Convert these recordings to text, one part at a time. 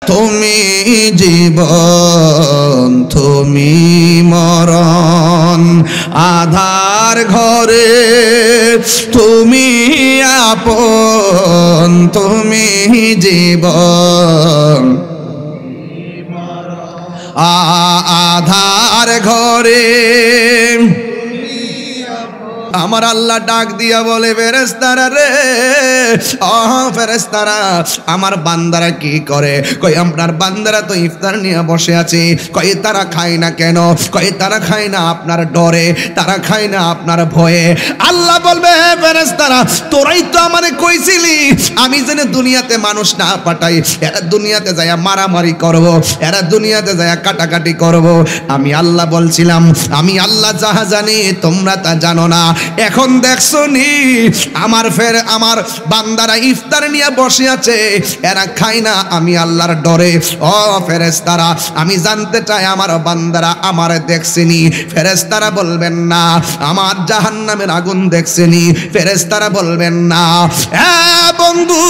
তুমি জীবন তুমি মরণ, আধার ঘরে তুমি আপন, তুমি জীবন আধার ঘরে। আমার আল্লাহ ডাক দিয়া বলে, ফেরেশতারা রে, ফেরেশতারা, আমার বান্দারা কি করে? কই আপনার বান্দারা তো ইফতার নিয়ে বসে আছে। কই তারা খায় না কেন? কই তারা খায় না আপনার ডরে, তারা খায় না আপনার ভয়ে। আল্লাহ বলবে, ফেরেশতারা তোরাই তো আমারে কইছিলি আমি যেন দুনিয়াতে মানুষ না পাঠাই, এরা দুনিয়াতে যায় মারামারি করব, এরা দুনিয়াতে যায় কাটাকাটি করব। আমি আল্লাহ বলছিলাম, আমি আল্লাহ যাহা জানি তোমরা তা জানো না। এখন দেখছো নি আমার বান্দারা ইফতার নিয়ে বসে আছে, এরা খায় না আমি আল্লাহর ডরে। ও ফেরেশতারা, আমি জানতে চাই আমার বান্দারা আমার দেখছেনি? ফেরেশতারা বলবেন না। আমার জাহান্নামের আগুন দেখছেনি? ফেরেশতারা বলবেন না। হ্যাঁ বন্ধু,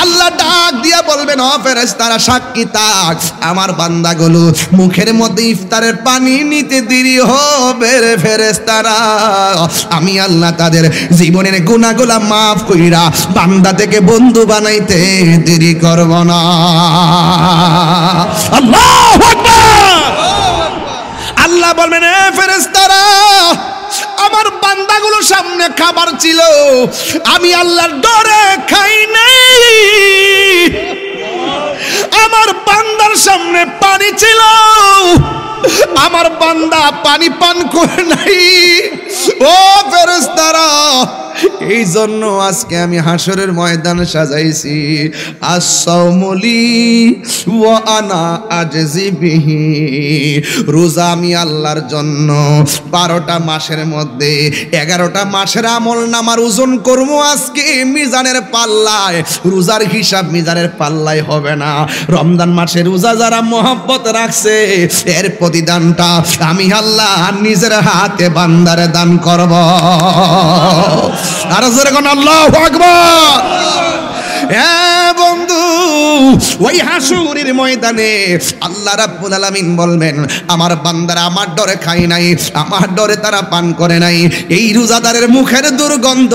আল্লাহ ডাক দিয়া বলবেন, ও ফেরেশতারা সাক্ষী থাক, আমার বান্দাগুলো মুখের মধ্যে ইফতারের পানি নিতে দেরি হবে রে ফেরেশতারা, আমি আল্লাহ তাদের জীবনের গুনাহগুলো মাফ কইরা বান্দা থেকে বন্ধু বানাইতে দেরি করব না। আল্লাহু আকবার। আল্লাহ বলবেন, এ ফেরেশতারা, আমার বান্দাগুলোর সামনে খাবার ছিল, আমি আল্লাহর ডরে খাই নাই। আমার বান্দার সামনে পানি ছিল, আমার বান্দা পানি পান করে নাই। ও ফেরেশতারা, এই জন্য আজকে আমি হাসরের ময়দান সাজাইছি। আস-সাওমুলি ওয়া আনা আজজি বিহি, রোজা আমি আল্লাহর জন্য 12টা মাসের মধ্যে 11টা মাসের আমল নামার ওজন করব আজকে মিজানের পাল্লায়। রোজার হিসাব মিজানের পাল্লায় হবে না। রমজান মাসে রোজা যারা মহব্বত রাখছে, এর প্রতিদানটা আমি আল্লাহ নিজের হাতে বান্দারে দান করব। আর জোরে কোন আল্লাহু আকবার। হ্যাঁ বন্ধু, ওই হাসুরের ময়দানে আল্লাহ রাব্বুল আলামিন বলবেন, আমার বান্দারা আমার ডরে খায় নাই, আমার ডরে তারা পান করে নাই। এই রোজাদারের মুখের দুর্গন্ধ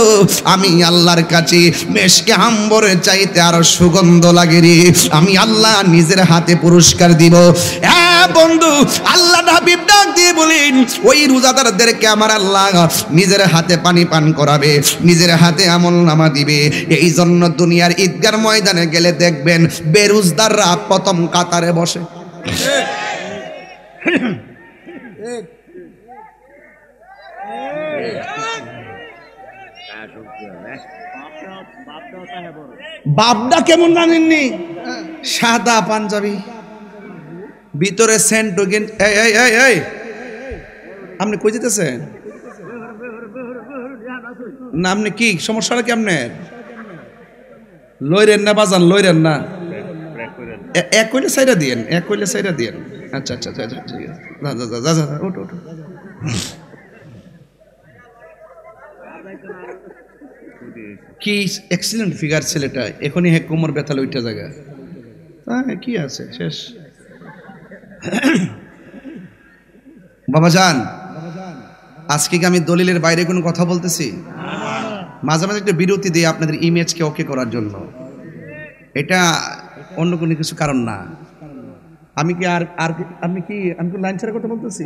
আমি আল্লাহর কাছে মেশকে আম্বরের চাইতে আরো সুগন্ধ লাগে রে। আমি আল্লাহ নিজের হাতে পুরস্কার দিব। হ্যাঁ বন্ধু, আল্লাহ হাবিব ডাক দিয়ে বলেন, ওই রোজাদারদেরকে আমার আল্লাহ নিজের হাতে পানি পান করাবে, নিজের হাতে আমলনামা দিবে। এই জন্য দুনিয়ার ঈদগার ময়দানে গেলে দেখবেন বেরোজদাররা প্রথম কাতারে বসে। বাপদা কেমন জানেননি? সাদা পাঞ্জাবি, ভিতরে সেন্ট। আপনি কই যেতেছেন না? আপনি কি সমস্যাটা কি আপনার? লইরেন না বাজান, লইরেন না। এক কইলে সাইডা দিয়েন, এক কইলে সাইডা দিয়েন। আচ্ছা আচ্ছা আচ্ছা, ঠিক আছে, যা যা, ওঠো ওঠো। কি এক্সিলেন্ট ফিগার ছেলেটা, এখনই হে কোমর ব্যথা লইটা জায়গা। হ্যাঁ কি আছে, শেষ। বাবা যান, আজকে কি আমি দলিলের বাইরে কোনো কথা বলতেছি? মাঝে মাঝে একটা বিরতি দিয়ে আপনাদের ইমেজকে ওকে করার জন্য, এটা অন্য কোনো কিছু কারণ না। আমি কি আর আপনি কি আমি লাইন ছাড়া কথা বলতেছি?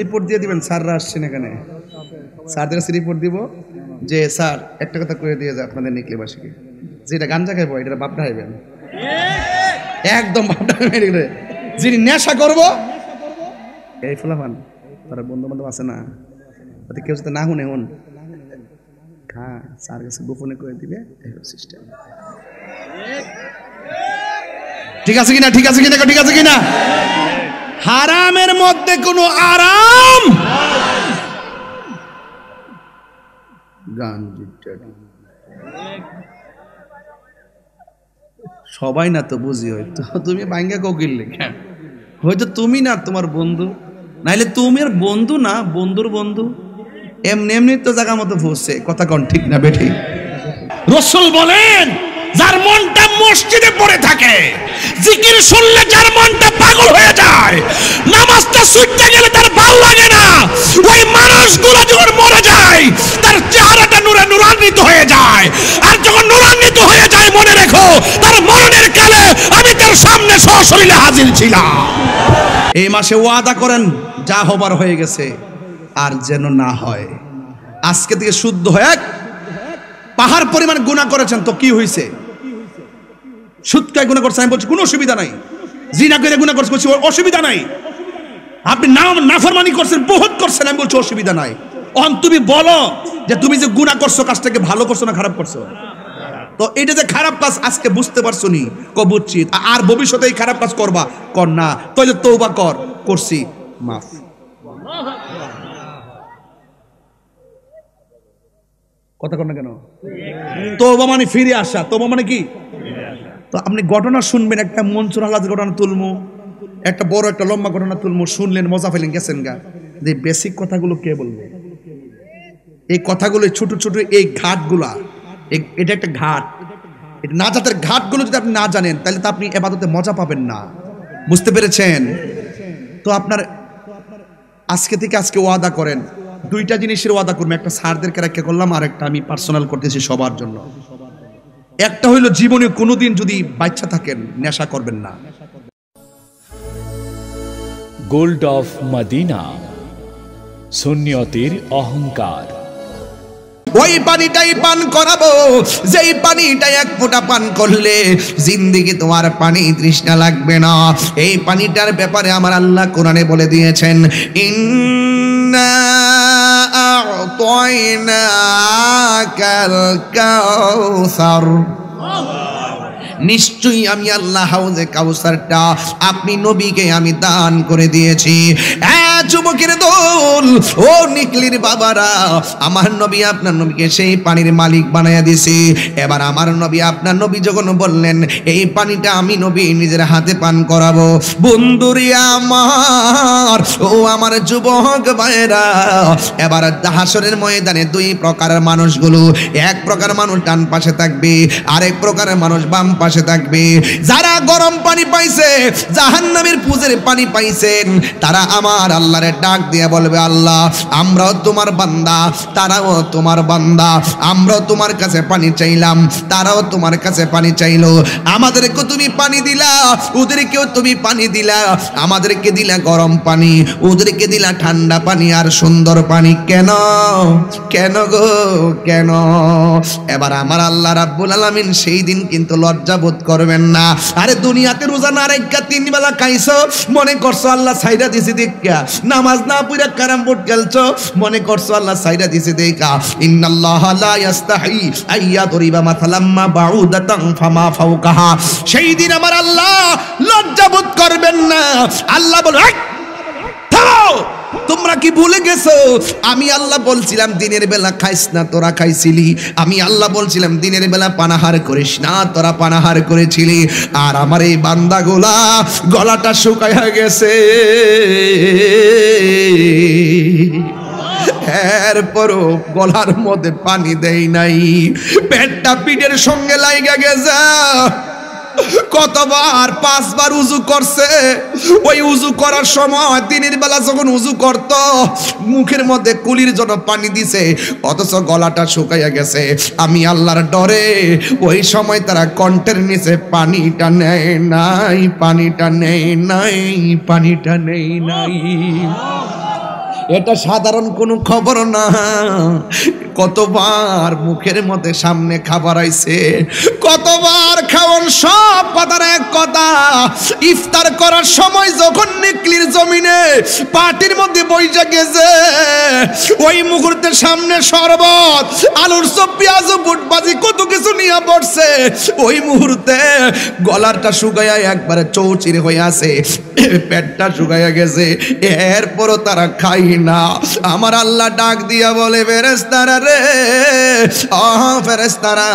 রিপোর্ট দিয়ে দিবেন, স্যাররা আসছেন এখানে, স্যারদের কাছে রিপোর্ট দিব যে স্যার একটা কথা করে দিয়ে যায় আপনাদের নিকলিবাসীকে, যেটা গাঞ্জা খাইব এটা বাপটা খাইবেন, একদম বাপটা খাইবেন। যিনি নেশা করবো এই ফুলাফান তারা বন্ধু বান্ধব আছে না, তাতে কেউ যাতে না শুনে হন খা, স্যার কাছে গোপনে করে দিবে সিস্টেম। ঠিক আছে কিনা? ঠিক আছে কিনা? ঠিক আছে কিনা? হারামের মধ্যে কোনো আরাম গান সবাই না তো বুঝি, হয়তো তুমি ভাঙ্গা কোকিল লেখা, হয়তো তুমি না তোমার বন্ধু, নাইলে তুমি আর বন্ধু না বন্ধুর বন্ধু, এমনি এমনি তো জায়গা মতো বসছে। কথা কোন ঠিক না বেঠিক? রাসূল বলেন, যার মনটা মসজিদে পড়ে থাকে, জিকির শুনলে যার মনটা পাগল হয়ে যায়, নামাজটা ছুটতে গেলে তার ভালো লাগে না, ওই মানুষগুলো যখন মরে যায় তার চেহারাটা নূরে নূরান্বিত হয়ে যায়। আর যখন নূরান্বিত হয়ে যায়, মনে রেখো তার মরণের কালে আমি তার সামনে সশরীরে হাজির ছিলাম। এই মাসে ওয়াদা করেন যা হবার হয়ে গেছে আর যেন না হয়। আজকে থেকে শুদ্ধ হয়ে পাহাড় পরিমাণ গুনাহ করেছেন তো কি হয়েছে? সুদকায় গুনাহ করছেন, আমি বলছি কোনো অসুবিধা নাই। জিনা করে গুনাহ করছেন, অসুবিধা নাই। আপনি নাফরমানি করছেন, বহুত করছেন, আমি বলছি অসুবিধা নাই। তুমি বলো যে তুমি যে গুনাহ করছো কাজটাকে ভালো করছো না খারাপ করছো? তো এটা যে খারাপ কাজ আজকে বুঝতে পারছো নি, বুঝছি, আর ভবিষ্যতে এই খারাপ কাজ করবা কর না, তাহলে তওবা কর, করছি মাফ। কথা কর না কেন? তওবা মানে ফিরে আসা, তওবা মানে কি? তো আপনি ঘটনা শুনবেন, একটা মনসুর আহলাদের ঘটনা তুলমু, একটা বড় একটা লম্বা ঘটনা তুলমু, শুনলেন, মজা পেলেন, গেছেন গা। যে বেসিক কথাগুলো কে বলবে? এই কথাগুলো ছোট ছোট এই ঘাটগুলা, এটা একটা ঘাট, এটা নাজাতের ঘাটগুলো যদি আপনি না জানেন তাহলে তো আপনি ইবাদতে মজা পাবেন না। বুঝতে পেরেছেন? তো আপনার আজকে থেকে আজকে ওয়াদা করেন, দুইটা জিনিসের ওয়াদা করবেন। একটা স্যারদেরকে রেখে করলাম, আর একটা আমি পার্সোনাল করতেছি সবার জন্য। একটা হইলো জীবনে কোনোদিন যদি বাচ্চা থাকেন নেশা করবেন না। গোল্ড অফ মদিনা, সুন্নিয়তের অহংকার। ওই পানিটাই পান করাবো যেই পানিটা এক ফোঁটা পান করলে জিন্দেগি তোমার পানি তৃষ্ণা লাগবে না। এই পানিটার ব্যাপারে আমার আল্লাহ কোরআনে বলে দিয়েছেন, ইন্না আ'তাইনাকাল কাউসার, নিশ্চয়ই আমি আল্লাহ হাউজে কাউসারটা আপনি নবীকে আমি দান করে দিয়েছি। যুবকের দল, ও নিকলির বাবারা, আমার নবী আপনার নবীকে সেই পানির মালিক বানাইয়া দিছি। এবার আমার নবী আপনার নবী যখন বললেন এই পানিটা আমি নবী নিজের হাতে পান করাবো, বন্ধুরি আমার, ও আমার যুবক ভাইরা, এবার হাসরের ময়দানে দুই প্রকারের মানুষগুলো, এক প্রকার মানুষ ডান পাশে থাকবে, আরেক প্রকারের মানুষ বাম পাশে থাকবে। যারা গরম পানি পাইছে, জাহান্নামের পুজের পানি পাইছেন, তারা আমার আল্লাহরে ডাক দিয়ে বলবে, আল্লাহ আমরাও তোমার বান্দা, তারাও তোমার বান্দা, আমরাও তোমার কাছে পানি চাইলাম, তারাও তোমার কাছে পানি চাইলো, আমাদেরকে তুমি পানি দিলা, ওদেরকেও তুমি পানি দিলা, আমাদেরকে দিলা গরম পানি, ওদেরকে দিলা ঠান্ডা পানি আর সুন্দর পানি। কেন? কেন গো কেন? এবার আমার আল্লাহ রাব্বুল আলামিন সেই দিন কিন্তু লজ্জা বোধ করবেন না। আরে দুনিয়াতে রোজা না রেখা 3 বেলা খাইছো, মনে করছো আল্লাহ সাইরা দিছে দেখা, নামাজ না পড়া ক্যারাম বোর্ড খেলছো, মনে করছো আল্লাহ সাইরা দিছে দেখা। ইন্নাল্লাহ লা ইস্তাহি আইয়াদরিবা মাসালাম্মা বাউদাতান ফামা ফাওকাহা, সেই দিন আমার আল্লাহ লজ্জা বোধ করবেন না। আল্লাহ বলে, থামো, তোমরা কি ভুলে গেছো আমি আল্লাহ বলছিলাম দিনের বেলা খাইস না, তোরা খাইছিলি। আমি আল্লাহ বলছিলাম দিনের বেলা পানাহার করিস না, তোরা পানাহার করেছিলি। আর আমার এই বান্দাগুলা গলাটা শুকায়া গেছে, এরপরও গলার মধ্যে পানি দেই নাই, পেটটা পিঠের সঙ্গে লাইগা গেছে। কতবার 5 বার উযু করছে, ওই উযু করার সময় দিনের বেলা যখন উযু করত মুখের মধ্যে কুলির জন্য পানি দিছে, অথচ গলাটা শুকাইয়া গেছে। আমি আল্লাহর ডরে ওই সময় তারা কণ্ঠের নিচে পানিটা নেয় নাই, পানিটা নেয় নাই, পানিটা নেয় নাই। এটা সাধারণ কোনো খবর না। কতবার মুখের মধ্যে সামনে খাবার আইছে, কতবার খাওয়ান, সব কথার এক কথা, ইফতার করার সময় যখন নিকলির জমিনে পাটির মধ্যে বইসা গেছে, ওই মুহূর্তে সামনে শরবত, আলুর চপ, পেঁয়াজ, বুটবাজি, কত কিছু নিয়ে পড়ছে। ওই মুহূর্তে গলাটা শুকাইয়া একবারে চৌচির হয়ে আছে, পেটটা শুকাইয়া গেছে, এরপরও তারা খাই না। আমার আল্লাহ ডাক দিয়া বলে, ফেরেশতারা রে, ফেরেশতারা,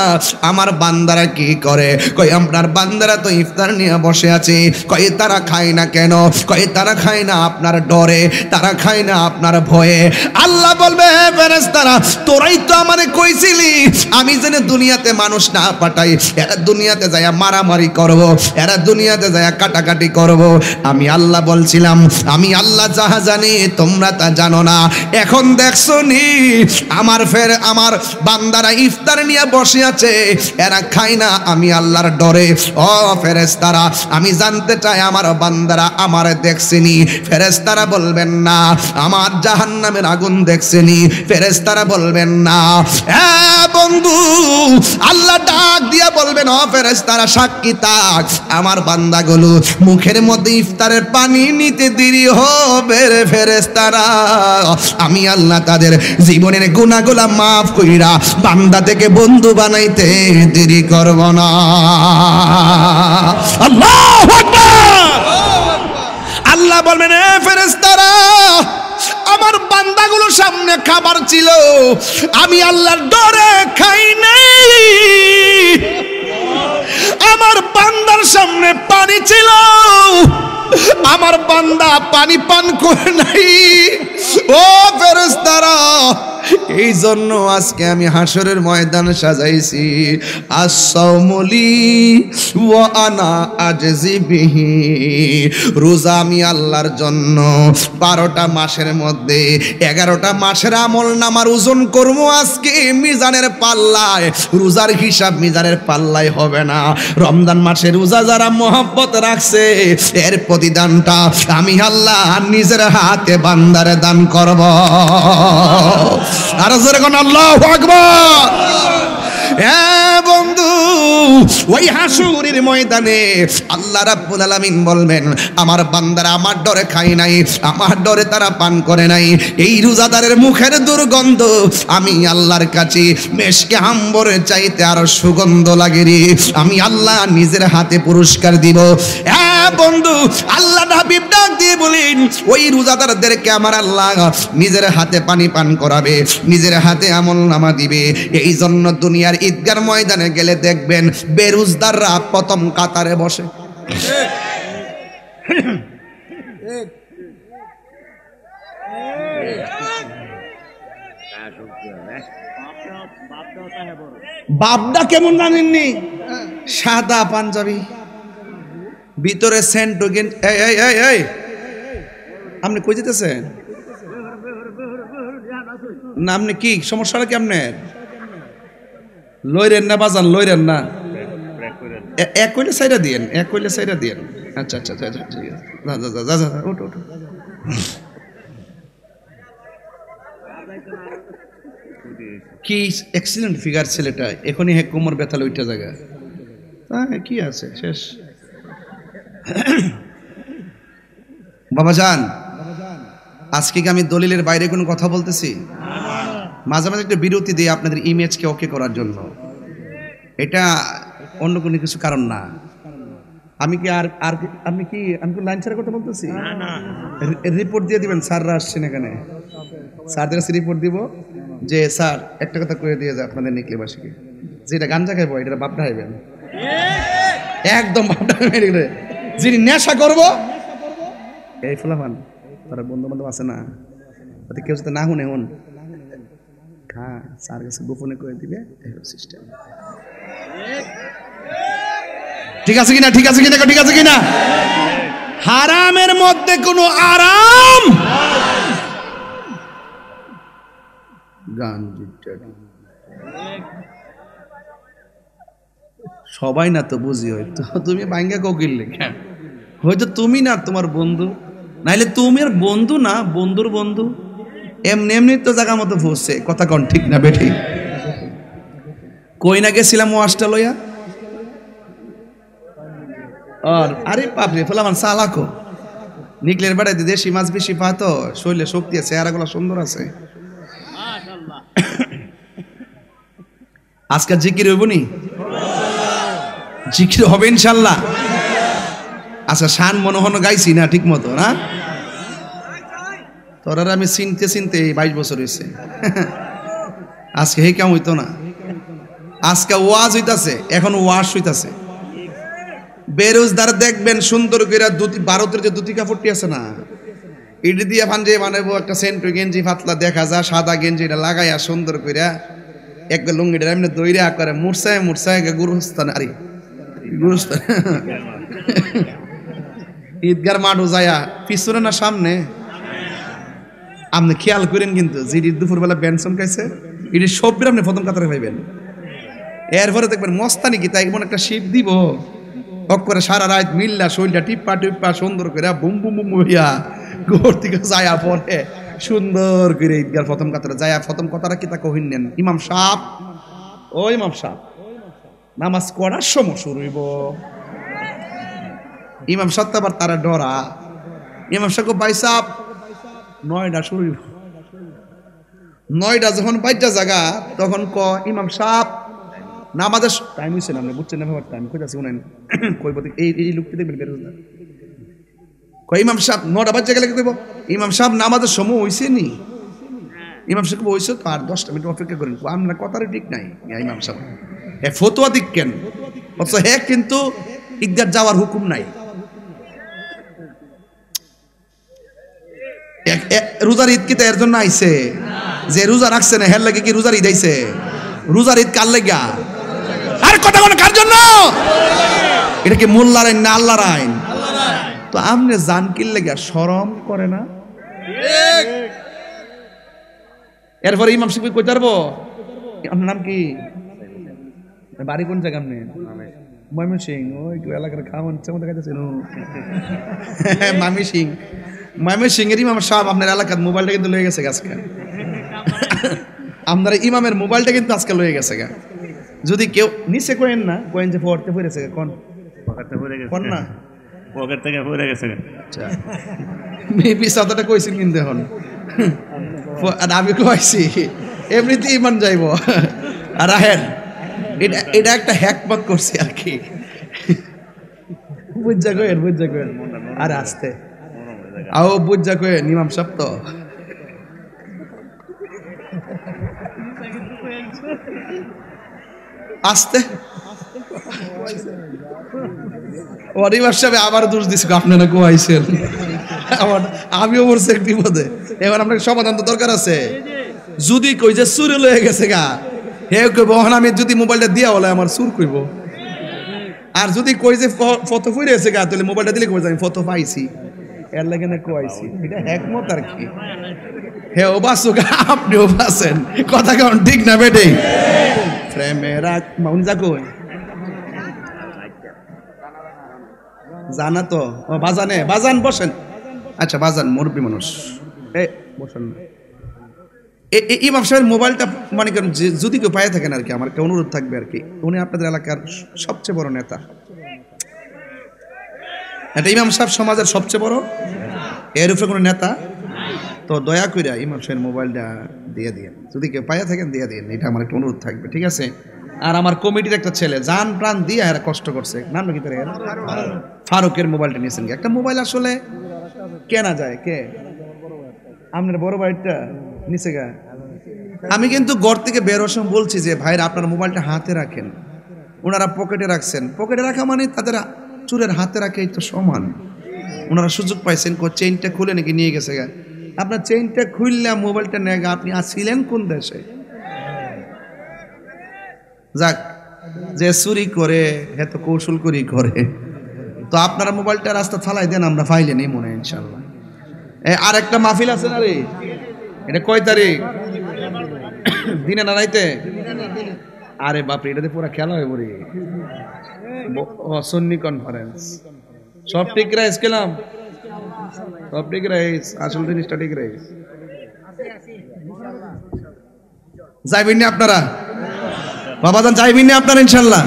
আমার বান্দারা কি করে? কই আপনার বান্দারা তো ইফতার ইফতার নিয়ে বসে আছে। কয় তারা খায় না কেন? কয় তারা খায় না আপনার ডরে, তারা খায় না আপনার ভয়ে। আল্লাহ বলবে, ফেরেশতারা তোরাই তো আমারে কইছিলি আমি যেন দুনিয়াতে মানুষ না পাঠাই, এরা দুনিয়াতে যায় মারামারি করব, এরা দুনিয়াতে যায় কাটাকাটি করব। আমি আল্লাহ বলছিলাম, আমি আল্লাহ যাহা জানি তোমরা তা জানো না। এখন দেখছো নি আমার বান্দারা ইফতার নিয়ে বসে আছে, এরা খায় না আমি আল্লাহর ডরে। ও ফেরেশতারা, আমি জানতে চাই আমার বান্দারা আমার দেখছেনি? ফেরেশতারা বলবেন না। আমার জাহান্নামের আগুন দেখছেনি? ফেরেশতারা বলবেন না। বন্ধু, আল্লাহ ডাক দিয়া বলবেন, ও ফেরেশতারা সাক্ষী থাক, আমার বান্দাগুলো মুখের মধ্যে ইফতারের পানি নিতে দেরি হবে রে ফেরেশতারা। আমি আল্লাহ তাদের জীবনের গুনাহগুলা মাফ কইরা বান্দা থেকে বন্ধু বানাইতে দেরি করব না। আল্লাহু আকবার। আল্লাহ বলবেন, এ ফেরেশতারা আমার বান্দাগুলোর সামনে খাবার ছিল, আমি আল্লাহর ডরে খাই নাই। আমার বান্দার সামনে পানি ছিল, আমার বান্দা পানি পান করে নাই। ও ফেরেশতারা, এই জন্য আজকে আমি হাসরের ময়দান সাজাইছি। আসসাউমুলি ওয়া আনা আজজি বিহি। রোজা আমি আল্লাহর জন্য 12টা মাসের মধ্যে 11টা মাসের আমল নামার ওজন করব আজকে মিজানের পাল্লায়। রোজার হিসাব মিজানের পাল্লায় হবে না। রমজান মাসে রোজা যারা মহব্বত রাখছে এর প্রতিদানটা আমি আল্লাহ নিজের হাতে বান্দারে দান করব। আর জোরে কোন আল্লাহু আকবার। বন্ধু, ওই হাসুরের ময়দানে আল্লাহ রাব্বুল আলামিন বলবেন, আমার বান্দারা আমার ডরে খায় নাই, আমার ডরে তারা পান করে নাই। এই রোজাদারের মুখের দুর্গন্ধ আমি আল্লাহর কাছে মেশকে আম্বরের চাইতে আরো সুগন্ধ লাগে রে। আমি আল্লাহ নিজের হাতে পুরস্কার দিব। বন্ধু, আল্লাহ হাবিব ডাক দিয়ে বলেন, ওই রোজাদারদেরকে আমার আল্লাহ নিজের হাতে পানি পান করাবে, নিজের হাতে আমলনামা দিবে। এই জন্য দুনিয়ার ঈদগার ময়দানে গেলে দেখবেন বেরোজদাররা প্রথম কাতারে বসে। বাপদা কেমন জানেননি? সাদা পাঞ্জাবি, ভিতরে সেন্ট গেন। এই আপনি কই যেতেছেন না? আপনি কি সমস্যাটা? কি আপনার লইরেন না বাজান? লইরেন না, এক কইলে সাইডা দিয়েন, এক কইলে সাইডা দিয়েন। আচ্ছা আচ্ছা আচ্ছা, ঠিক আছে, ওঠো ওঠো। কি এক্সিলেন্ট ফিগার ছেলেটা, এখনই হ্যাঁ কোমর ব্যথা ওইটা জায়গা। হ্যাঁ, কি আছে শেষ। বাবা যান, আজকে কি আমি দলিলের বাইরে কোনো কথা বলতেছি? মাঝে মাঝে একটা বিরতি দিয়ে আপনাদের ইমেজকে ওকে করার জন্য, এটা অন্য কোনো কিছু কারণ না। আমি কি আর আপনি কি আমি কি লাইন ছাড়া কথা বলতেছি? রিপোর্ট দিয়ে দিবেন, স্যাররা আসছেন এখানে, স্যারদের কাছে রিপোর্ট দিব যে স্যার একটা কথা কয়ে দিয়ে যায় আপনাদের নিকলিবাসীকে, যেটা গাঞ্জা খাইব এটা বাপটা খাইবেন, একদম বাপটা খাইবেন। যিনি নেশা করব এই ফলাফান তার বন্ধু বান্ধব আছে না, তাতে কেউ যাতে না শুনে হন, হ্যাঁ স্যার কাছে গোপনে করে দিবে, সিস্টেম। ঠিক আছে কিনা? ঠিক আছে কিনা? ঠিক আছে কিনা? হারামের মধ্যে কোনো আরাম গান সবাই না তো বুঝি, হয়তো তুমি বাইঙ্গা কোকিল লেখা, হয়তো তুমি না তোমার বন্ধু, নাইলে তুমি আর বন্ধু না বন্ধুর বন্ধু, এমনি এমনি তো জায়গা মতো ফুসছে। কথা কন ঠিক না বেঠি? কই না গেছিলাম ওয়াশটা লইয়া, আর আরে বাপরে ফেলামান চালাকো নিকলের বেড়াইতে দেশি মাছ বেশি পাতো, শরীরে শক্তি আছে, চেহারাগুলো সুন্দর আছে। আজকে জিকির হইব নি? জিকির হবে ইনশাল্লাহ। আচ্ছা, শান মনোহন গাইছি না ঠিক মতো না? তোর আমি চিনতে চিনতে 22 বছর হয়েছে। আজকে হে কেমন হইতো না? আজকে ওয়াজ হইতাছে, এখন ওয়াশ হইতাছে। বেরোজদার দেখবেন সুন্দর করে ধুতি, ভারতের যে ধুতি কাপড়টি আছে না, এটি দিয়ে ফানজে বানাবো একটা সেন্টু গেঞ্জি পাতলা দেখা যায়, সাদা গেঞ্জি এটা লাগাইয়া সুন্দর করে এক লুঙ্গিটা এমনি দইরা করে মুরসায় মুরসায় গুরুস্থান, আরে গুরুস্থান ঈদগার মাঠও যায়া পিছনে না সামনে, আপনি খেয়াল করেন কিন্তু যেটি দুপুরবেলা বেনসন খাইছে এটি সবগুলো আপনি প্রথম কাতারে পাইবেন। এরপরে দেখবেন মস্তানি কি তাই এমন একটা শীত দিব করে সারা রাত মিল্লা শরীরটা টিপ্পা টিপ্পা সুন্দর করে বুম বুম বুম হইয়া ঘর থেকে যায়া পরে সুন্দর করে ঈদগার প্রথম কাতারে যায়া প্রথম কথাটা কি তা কহিন নেন, ইমাম সাহেব ও ইমাম সাহেব নামাজ করার সময় শুরু হইব। ইমাম সাহেব আবার তারা ডরা, ইমাম সাহেব ভাই সাহেব 9টা শুরু হইব। 9টা যখন 5টা জায়গা তখন ইমাম সাহেব নামাজের টাইম হয়েছে না, আপনি বুঝছেন না ব্যাপারটা, আমি কোথায় শুনেন কইব এই লোকটি দেখবেন বেরোজগার ইমাম সাহেব 9টা বাজে গেলে কইব ইমাম সাহেব নামাজের সময় হয়েছে নি, ইমাম সাহেব হয়েছে তো আর 10টা মিনিট অপেক্ষা করেন, আপনার কথাটা ঠিক নাই ইমাম সাহেব ফতুয়া দিক কেন, অথচ হ্যাঁ কিন্তু ঈদগাহ যাওয়ার হুকুম নাই। রোজার ঈদ কি এর জন্য আইছে যে রোজা রাখছে না, হের লাগে কি রোজার ঈদ আইছে? রোজার ঈদ কার লাগা? আর কথা কোন কার জন্য? এটা কি মোল্লার আইন না আল্লাহর আইন? তো আপনি জান কিল লাগা শরম করে না? এরপরে ইমাম সাহেব কইতে পারবো আপনার নাম কি, বাড়ি কোন জায়গা? আপনি ময়মনসিং, ওই এলাকার খাওয়ান দেখাইতেছেন ময়মনসিং, ময়মনসিং এর ইমাম সাহেব আপনার এলাকার মোবাইলটা কিন্তু লয়ে গেছে আজকে, আপনার ইমামের মোবাইলটা কিন্তু আজকে লয়ে গেছে গা। যদি কেউ নিচে কয়েন না কয়েন যে পড়তে পড়েছে কোন কোন না পকেট থেকে পড়ে গেছে, মেবি সাদাটা কইছেন কিন্তু এখন আর আমি কইছি এমনিতে ইমান যাইব আর আহেন এটা একটা হ্যাকমত করছি আর কি, বুঝা কয়েন আর আসতে আও বুঝা কয়েন ইমাম সাহেব তো আসতে ইমাম সাহেব আবার দোষ দিচ্ছি আপনারা কোয়াইছেন, আমিও বলছি এক বিপদে, এবার আপনাকে সমাধান তো দরকার আছে। যদি কই যে চুরি লয়ে গেছে গা, হে কইব আমি যদি মোবাইলটা দিয়া বলে আমার চুর কইব, আর যদি কই যে ফটো ফুইরে গেছে গা তাহলে মোবাইলটা দিলে কই আমি ফটো পাইছি, এর লাগে না কোয়াইছি, এটা একমত আর কি। হে ও বাসুক আপনিও বাসেন, কথা কেমন ঠিক না বেটে প্রেমেরা মাউন যা কই জানা তো বাজানে বাজান বসেন, আচ্ছা বাজান মুরব্বী মানুষ বসেন না। ইমাম সাহেবের মোবাইলটা মানে কেন যদি কেউ পায়ে থাকেন আর কি, আমার একটা অনুরোধ থাকবে আর কি, উনি আপনাদের এলাকার সবচেয়ে বড় নেতা, এটা ইমাম সাহেব সমাজের সবচেয়ে বড়, এর উপরে কোনো নেতা, তো দয়া করে ইমাম সাহেবের মোবাইলটা দিয়ে দিন, যদি কেউ পায়ে থাকেন দিয়ে দিন, এটা আমার একটা অনুরোধ থাকবে, ঠিক আছে? আর আমার কমিটির একটা ছেলে জান প্রাণ দিয়ে এরা কষ্ট করছে, নাম কি তার ফারুকের মোবাইলটা নিয়েছেন, একটা মোবাইল আসলে কেনা যায় কে আপনার বড় ভাইটা নিচে গা। আমি কিন্তু ঘর থেকে বেরোর সময় বলছি যে ভাইরা আপনার মোবাইলটা হাতে রাখেন, ওনারা পকেটে রাখছেন, পকেটে রাখা মানে তাদের চুরের হাতে রাখে তো সমান, ওনারা সুযোগ পাইছেন চেইনটা খুলে নাকি নিয়ে গেছে গা, আপনার চেইনটা খুললে মোবাইলটা নেগা, আপনি আসছিলেন কোন দেশে? যাক, যে চুরি করে এত কৌশল করি করে, তো আপনারা মোবাইলটা রাস্তা ফালাই দেন, আমরা ফাইলে নেই মনে হয় ইনশাল্লাহ। আর একটা মাহফিল আছে না রে, এটা কয় তারিখ? দিনে না রাইতে? আরে বাপরে, এটাতে পুরো খেলা হয়ে পড়ি, সন্নি কনফারেন্স সব ঠিক রাইস গেলাম, সব ঠিক রাইস, আসল জিনিসটা ঠিক রাইস, যাইবেন না আপনারা? বাবাজান যাইবেন না আপনারা ইনশাল্লাহ?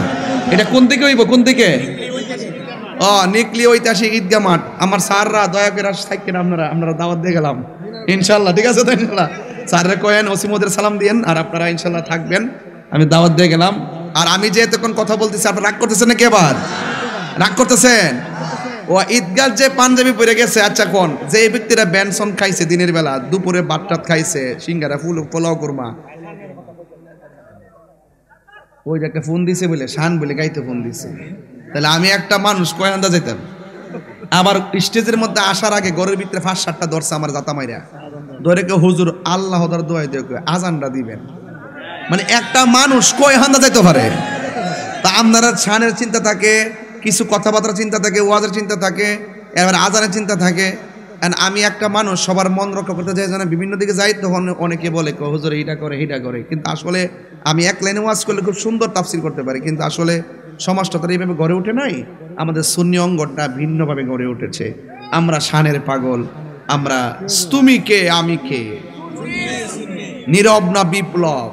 এটা কোন দিকে হইব, কোন দিকে? নিকলি ঐতিহাসিক ঈদগাহ মাঠ, আমার স্যাররা দয়া করে থাকেন, আপনারা দাওয়াত দিয়ে গেলাম ইনশাল্লাহ, ঠিক আছে তো? ইনশাল্লাহ স্যাররা কয়েন ওসিমদের সালাম দিয়েন, আর আপনারা ইনশাল্লাহ থাকবেন, আমি দাওয়াত দিয়ে গেলাম। আর আমি যে এতক্ষণ কথা বলতেছি আপনারা রাগ করতেছেন নাকি? আবার রাগ করতেছেন? ও ঈদগাহ যে পাঞ্জাবি পরে গেছে, আচ্ছা কোন যে ব্যক্তিরা বেনসন খাইছে দিনের বেলা, দুপুরে ভাত খাইছে, সিঙ্গারা পোলাও কুরমা, ওই যে একটা ফোন দিছে বলে শান বলে গাইতে ফোন দিছে, তাহলে আমি একটা মানুষ কয় আন্দা যেতাম। আবার স্টেজের মধ্যে আসার আগে ঘরের ভিতরে 5-7টা দর্শা আমার জাতা মাইরা ধরে কেউ হুজুর আল্লাহ তার দোয়াই দিয়ে আজানটা দিবেন। মানে একটা মানুষ কয় হান্দা যাইতে পারে। তা আপনারা ছানের চিন্তা থাকে, কিছু কথাবার্তার চিন্তা থাকে, ওয়াজের চিন্তা থাকে, এবার আজানের চিন্তা থাকে। আমি একটা মানুষ সবার মন রক্ষা করতে চাই, যেন বিভিন্ন দিকে যাই, তখন অনেকে বলে হুজুর এইটা করে এইটা করে, কিন্তু আসলে আমি এক লাইনে ওয়াজ করলে খুব সুন্দর তাফসির করতে পারি, কিন্তু আসলে সমাজটা তো এইভাবে গড়ে ওঠে নাই। আমাদের সুন্নি অঙ্গটা ভিন্নভাবে গড়ে উঠেছে। আমরা শানের পাগল, আমরা তুমি কে আমি কে, নীরব না বিপ্লব,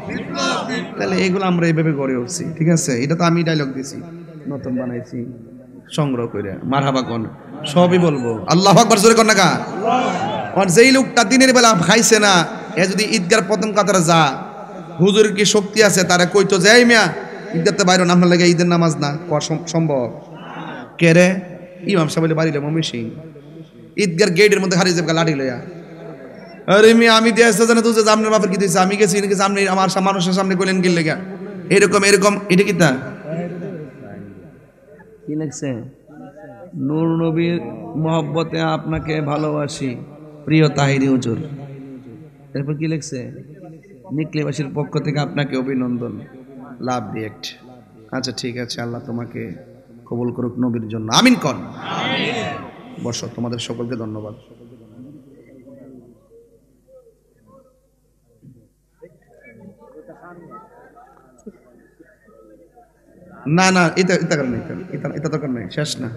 তাহলে এগুলো আমরা এইভাবে গড়ে উঠছি। ঠিক আছে, এটা তো আমি ডায়লগ দিছি, নতুন বানাইছি সংগ্রহ করে, মারহাবা কোন সবই বলবো। আল্লাহু আকবার জোরে কোন না কা। আর যেই লোকটা দিনের বেলা খাইছে না, এ যদি ঈদগার প্রথম কাতারে যা, হুজুরের কি শক্তি আছে তারা কইতো যাই মিয়া ঈদগাতে বাইরে নামার লাগে, ঈদের নামাজ না কর সম্ভব কে রে? ইমাম সাহেব বাড়িলে মমি সিং ঈদগার গেটের মধ্যে হারিয়ে যাবে লাঠি লইয়া। আরে মিয়া আমি দিয়ে আসতে জানে তুই যে আপনার বাপের কি দিয়েছে, আমি গেছি নাকি সামনে আমার মানুষের সামনে কইলেন গিল লেগা এরকম এরকম। এটা কি তা কি লাগছে? নূর নবীর মহব্বতে আপনাকে ভালোবাসি প্রিয় তাহিরি হুজুর। এরপর কি লিখছে? নিকলিবাসীর পক্ষ থেকে আপনাকে অভিনন্দন, লাভ রিয়েক্ট। আচ্ছা ঠিক আছে, আল্লাহ তোমাকে কবুল করুক নবীর জন্য, আমিন কর। বসো, তোমাদের সকলকে ধন্যবাদ। না না এটা এটা কারণ এটা দরকার নেই, শেষ না,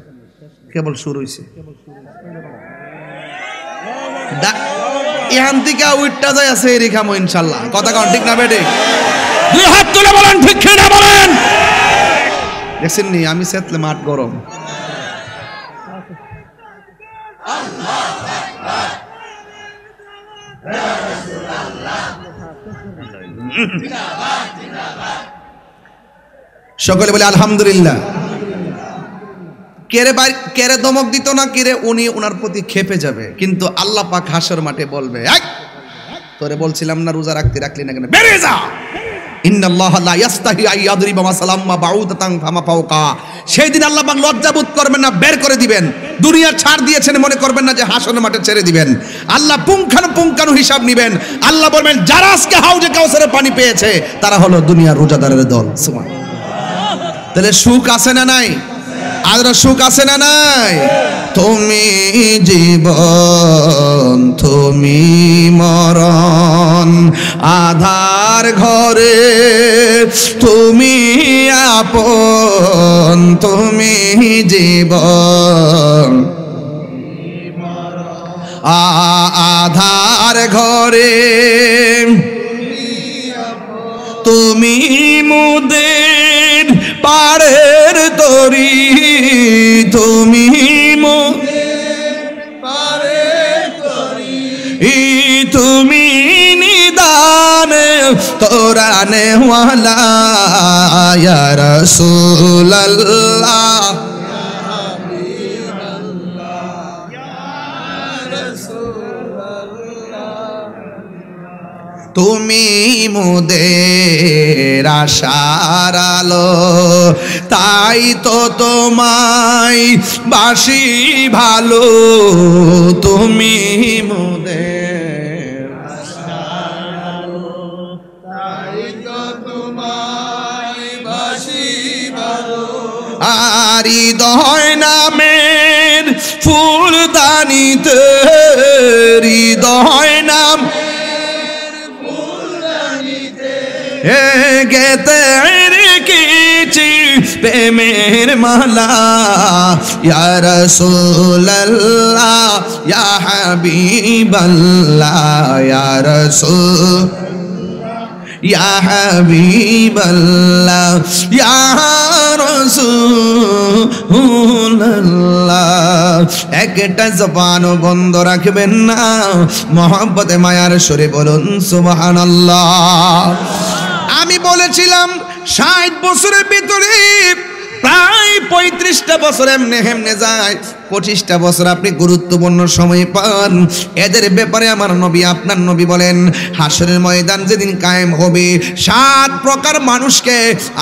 কেবল শুরু হয়েছে। এখান থেকে উইটটা যায় আছে রেখামো ইনশাল্লাহ। কথা কন ঠিক না বেটে? দুই হাত তুলে বলেন ঠিক না বলেন। দেখছেন নি আমি সেতলে মাঠ গরম। সকলে বলে আলহামদুলিল্লাহ। কেরে দমক দিত না, কেরে উনি ওনার প্রতি খেপে যাবে, কিন্তু আল্লাহ পাক হাসর মাঠে বলবে তোরে বলছিলাম না রোজা রাখলি না কেন, বেরিয়ে যা। ইন্নাল্লাহা লা ইয়াস্তাহি আন ইয়াদরিবা মাসালাম মা বাউদাতান ফামা ফাওকা। সেই দিন আল্লাহ পাক লজ্জা বোধ করবেন না, বের করে দিবেন। দুনিয়া ছাড় দিয়েছেন মনে করবেন না যে হাসরের মাঠে ছেড়ে দিবেন। আল্লাহ পুঙ্খানু হিসাব নেবেন। আল্লাহ বলবেন যারা আজকে হাউজে কাউসারের পানি পেয়েছে তারা হলো দুনিয়ার রোজাদারের দল। সুবহানাল্লাহ। তাহলে সুখ আছে না নাই? আর সুখ আছে না নাই? তুমি জীবন তুমি মরণ, আধার ঘরে তুমি আপন, তুমি জীবন আধার ঘরে তুমি মুদের পাড়ের তরি, তুমি তুমি নিদানে তোরানে ওয়ালা ইয়া রাসূলুল্লাহ। তুমি মোদের আশার আলো, তাই তো তোমায় বাসি ভালো। তুমি মোদের আশার আলো, তাই তো তোমায় বাসি ভালো। আর হৃদয় নামের ফুলদানিতে, হৃদয় নাম গেতে রেখেছি প্রেমের মালা। ইয়া রাসূলুল্লাহ ইয়া হাবিবাল্লাহ, ইয়া রাসূল ইয়া হাবিবাল্লাহ ইয়া রাসূলুল্লাহ। একটা জবান বন্ধ রাখবেন না, মহব্বতে মায়ার সুরে বলুন সুবহানাল্লাহ। আমি বলেছিলাম 60 বছরের ভিতরে প্রায় 35টা বছর এমনে হেমনে যায়, 25টা বছর আপনি গুরুত্বপূর্ণ সময় পান। এদের ব্যাপারে আমার নবী, আপনার নবী বলেন, হাসরের ময়দান যেদিন কায়েম হবে, 7 প্রকার মানুষকে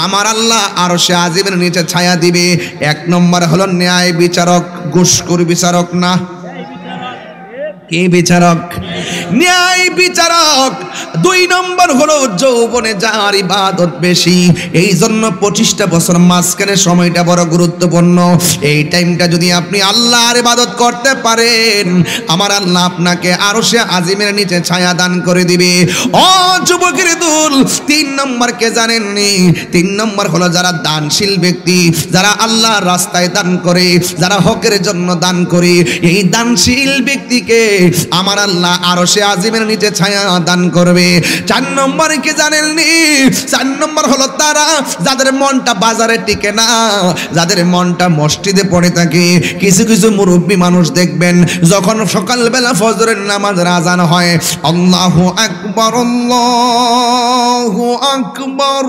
আমার আল্লাহ আরশে আজিমের নিচে ছায়া দিবে। 1 নম্বর হলো ন্যায় বিচারক, ঘুষখোর বিচারক না, কি বিচারক? ন্যায় বিচারক। 2 নম্বর হলো যৌবনে যার ইবাদত বেশি। এই জন্য 25টা বছর মাঝখানে সময়টা বড় গুরুত্বপূর্ণ। এই টাইমটা যদি আপনি আল্লাহর ইবাদত করতে পারেন, আমার আল্লাহ আপনাকে আরশে আজিমের নিচে ছায়া দান করে দিবে। ও যুবকের দল, 3 নম্বর কে জানেননি? 3 নম্বর হলো যারা দানশীল ব্যক্তি, যারা আল্লাহর রাস্তায় দান করে, যারা হকের জন্য দান করে। এই দানশীল ব্যক্তিকে আমার আল্লাহ আরশে আজিমের নিচে ছায়া দান করবে। 4 নম্বর কে জানেননি? 4 নম্বর হলো তারা যাদের মনটা বাজারে টিকে না, যাদের মনটা মসজিদে পড়ে থাকে। কিছু কিছু মুরব্বী মানুষ দেখবেন, যখন সকালবেলা ফজরের নামাজের আজান হয়, আল্লাহু আকবার, আল্লাহু আকবার,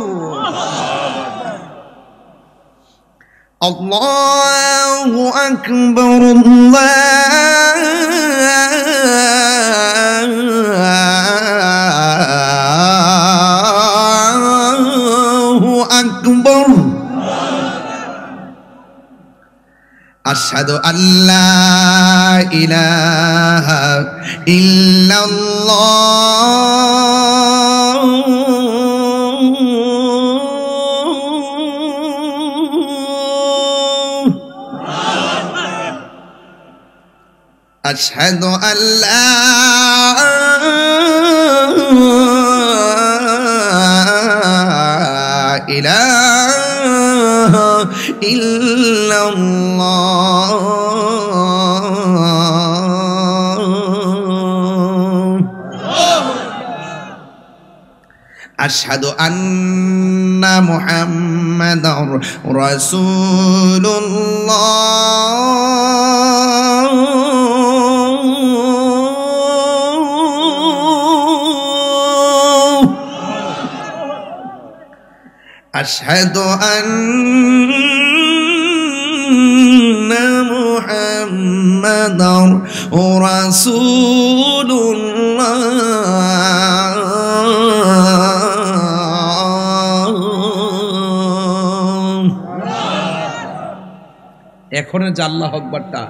আল্লাহু আকবার, আল্লাহু আকবার, আশহাদু আল্লা ইলাহা ইল্লাল্লাহ, আশহাদু আল্লা ইলাহা ইল্লাল্লাহ, আশহাদু আন্না মুহাম্মাদার রাসূলুল্লাহ, আশহাদু আন্না মুহাম্মাদার রাসূলুল্লাহ। এখনের যে আল্লাহু আকবারটা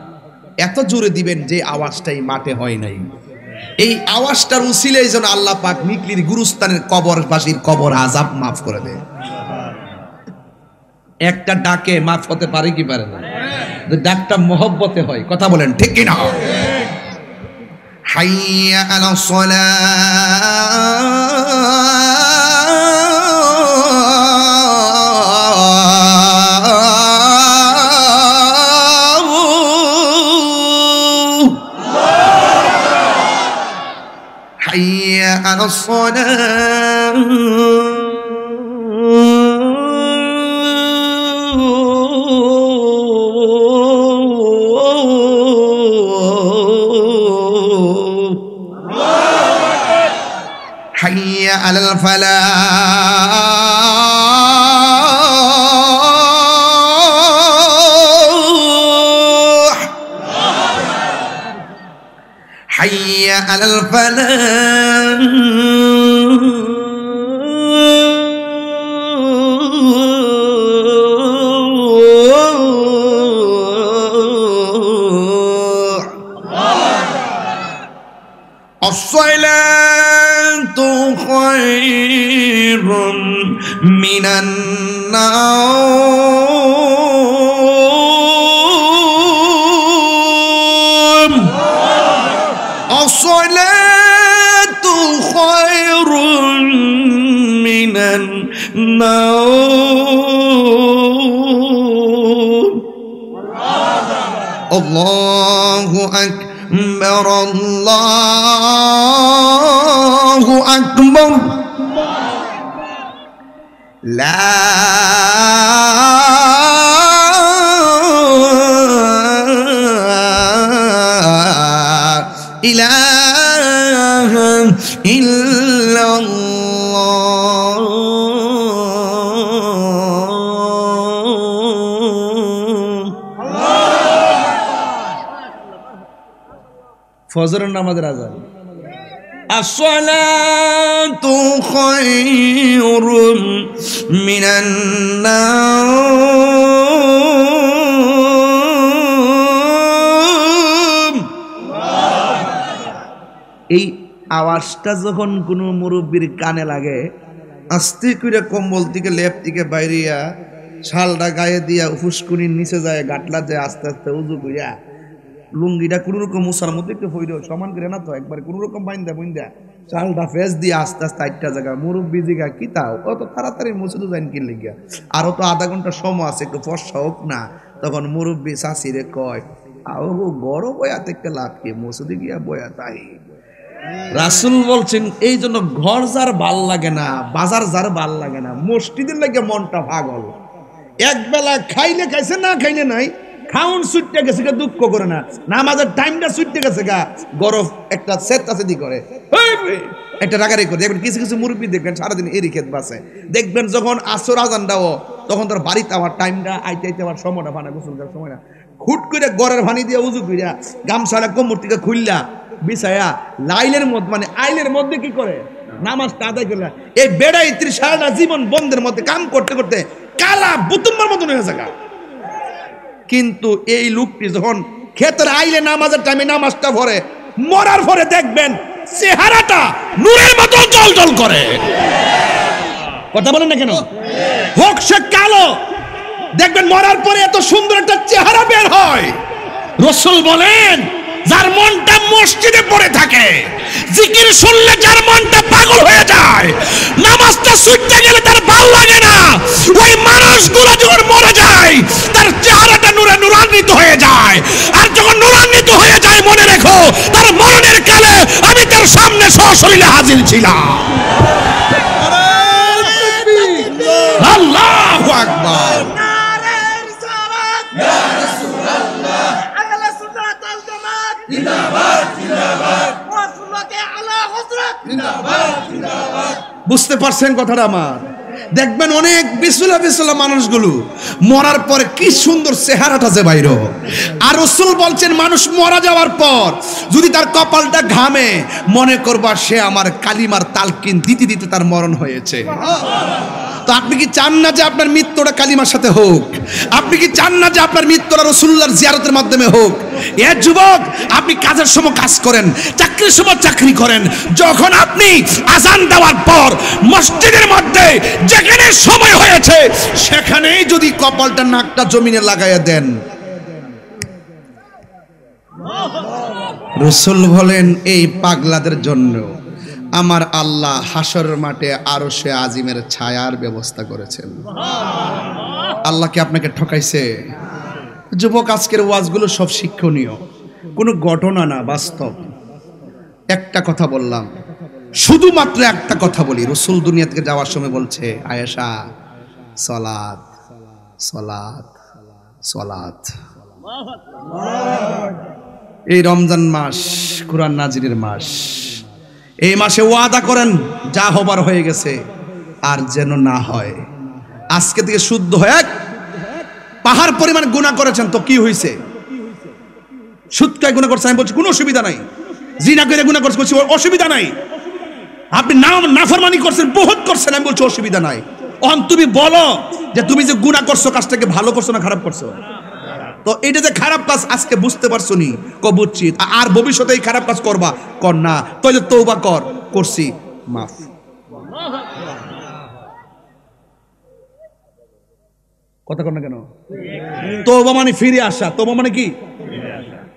এত জোরে দিবেন যে আওয়াজটাই মাঠে হয় নাই। এই আওয়াজটার উসিলায় যেন আল্লাহ পাক নিকলির গুরুস্থানের কবরবাসীর কবর আযাব মাফ করে দেয়। একটা ডাকে মাফ হতে পারে কি পারে না? ডাকটা মহব্বতে হয়, কথা বলেন ঠিক কি না? হাইয়া আলাস সালাহ, হাইয়া আলাস সালাহ, حي على الفلاح، حي على الفلاح، الصلاة خير من النوم، الصلاة خير من النوم، الله أكبر، الله أكبر، لا إله إلا الله। ফজরের নামাজের আজান। আসসালাতু খায়রুম মিনান নাওম। এই আওয়াজটা যখন কোনো মুরব্বীর কানে লাগে, আস্তে করে কম্বল থেকে লেপ থেকে বাইরিয়া শালটা গায়ে দিয়া ফুসকুনির নিচে যায়, গাটলা যায়, আস্তে আস্তে উজু করিয়া লুঙ্গিটা কোনো রকম মুসার মধ্যে একটু হইল সমান করে না তো, একবার কোনো রকম বাইন্দা বইন্দা শালটা ফেস দিয়ে আস্তে আস্তে আটটা জায়গা মুরব্বী জিগা কি তাও অত তাড়াতাড়ি মুছে তো যাইন কি লিগা, আরো তো আধা ঘন্টা সময় আছে, একটু ফর্সা হোক না। তখন মুরব্বী শাশিরে কয়, আও গরম বয়া থেকে লাভ কি, মসুদে গিয়া বয়া তাই। রাসূল বলছেন এই জন্য ঘর যার ভাল লাগে না, বাজার যার ভাল লাগে না, মসজিদের লাগে মনটা পাগল। এক বেলা খাইলে খাইছে, না খাইলে নাই, খাউন ছুটতে গেছে গা, দুঃখ করে না, নামাজের টাইমটা ছুটতে গেছে গা, গরফ একটা সেদি করে একটা রাগারি করে। দেখবেন কিছু কিছু মুরব্বী দেখবেন সারাদিন এরই ক্ষেত বাসে, দেখবেন যখন আসর আজানটাও তখন তার বাড়িতে আমার টাইমটা আইতে আইতে আমার সময়টা ভানা গোসল করার সময় না, হুট করে গড়ের ভানি দিয়ে উজু করিয়া গামছাটা কোমর থেকে খুললা বিছায়া লাইলের মধ্যে মানে আইলের মধ্যে কি করে নামাজটা আদায় করলা। এই বেড়াই সারাটা জীবন বন্ধের মধ্যে কাম করতে করতে কালা বুতুম্বার মতন হয়ে থাকা। কিন্তু এই লোকটি যখন ক্ষেতের আইলে নামাজের টাইমে নামাজটা পড়ে, মরার পরে দেখবেন চেহারাটা নূরের মতো জল জল করে। কথা বলেন না কেন? হোক সে কালো, দেখবেন মরার পরে এত সুন্দর একটা চেহারা বের হয়। রাসূল বলেন যার মনটা মসজিদে পড়ে থাকে, জিকির শুনলে যার মনটা পাগল হয়ে যায়, নামাজটা ছুটতে গেলে তার ভালো লাগে না, ওই মানুষগুলো যখন মরে যায় তার চেহারাটা নূরে নূরান্বিত হয়ে যায়। আর যখন নূরান্বিত হয়ে যায়, মনে রেখো তার মরণের কালে আমি তার সামনে সশরীরে হাজির ছিলাম। আল্লাহু আকবার। বুঝতে পারছেন কথাটা আমার? দেখবেন অনেক বিসুলা বিসুলা মানুষগুলো মরার পরে কি সুন্দর চেহারাটা যে বাইর। আর রাসূল বলছেন মানুষ মারা যাওয়ার পর যদি তার কপালটা ঘামে, মনে করবা সে আমার কালিমার তালকিন দিতে দিতে তার মরণ হয়েছে। তো আপনি কি চান না যে আপনার মৃত্যুটা কালিমার সাথে হোক? আপনি কি চান না যে আপনার মৃত্যুটা রাসূলুল্লাহর জিয়ারতের মাধ্যমে হোক? এ যুবক, আপনি কাজের সময় কাজ করেন, চাকরির সময় চাকরি করেন, যখন আপনি আজান দেওয়ার পর মসজিদের মধ্যে যেখানে সময় হয়েছে সেখানেই যদি কপালটা নাকটা জমিনে লাগাইয়া দেন, রাসূল বলেন এই পাগলাদের জন্য আমার আল্লাহ হাসরের মাঠে আরশে আজিমের ছায়ার ব্যবস্থা করেছেন। আল্লাহ কি আপনাকে ঠকাইছে? যুবক, আজকের ওয়াজগুলো সব শিক্ষণীয়, কোনো ঘটনা না, বাস্তব। একটা কথা বললাম, শুধুমাত্র একটা কথা বলি। রাসূল দুনিয়া থেকে যাওয়ার সময় বলছে, আয়েশা সালাত সালাত সালাত। এই রমজান মাস কুরআন নাজিরের মাস, এই মাসে ওয়াদা করেন যা হবার হয়ে গেছে আর যেন না হয়। আজকে থেকে শুদ্ধ হয়ে পাহাড় পরিমাণ গুনাহ করেছেন তো কি হয়েছে? সুদ খায় গুনাহ করছেন, আমি বলছি কোনো অসুবিধা নাই। জিনা করে গুনাহ করছেন, অসুবিধা নাই। আপনি নাফরমানি করছেন, বহুত করছেন, আমি বলছি অসুবিধা নাই। তুমি বলো যে তুমি যে গুনাহ করছো কাজটাকে ভালো করছো না খারাপ করছো? তো এটা যে খারাপ কাজ আজকে বুঝতে পারছো নি, বুঝছি, আর ভবিষ্যতে এই খারাপ কাজ করবা কর না, তাহলে তওবা কর, করছি মাফ। কথা কর না কেন? তওবা মানে ফিরে আসা, তওবা মানে কি?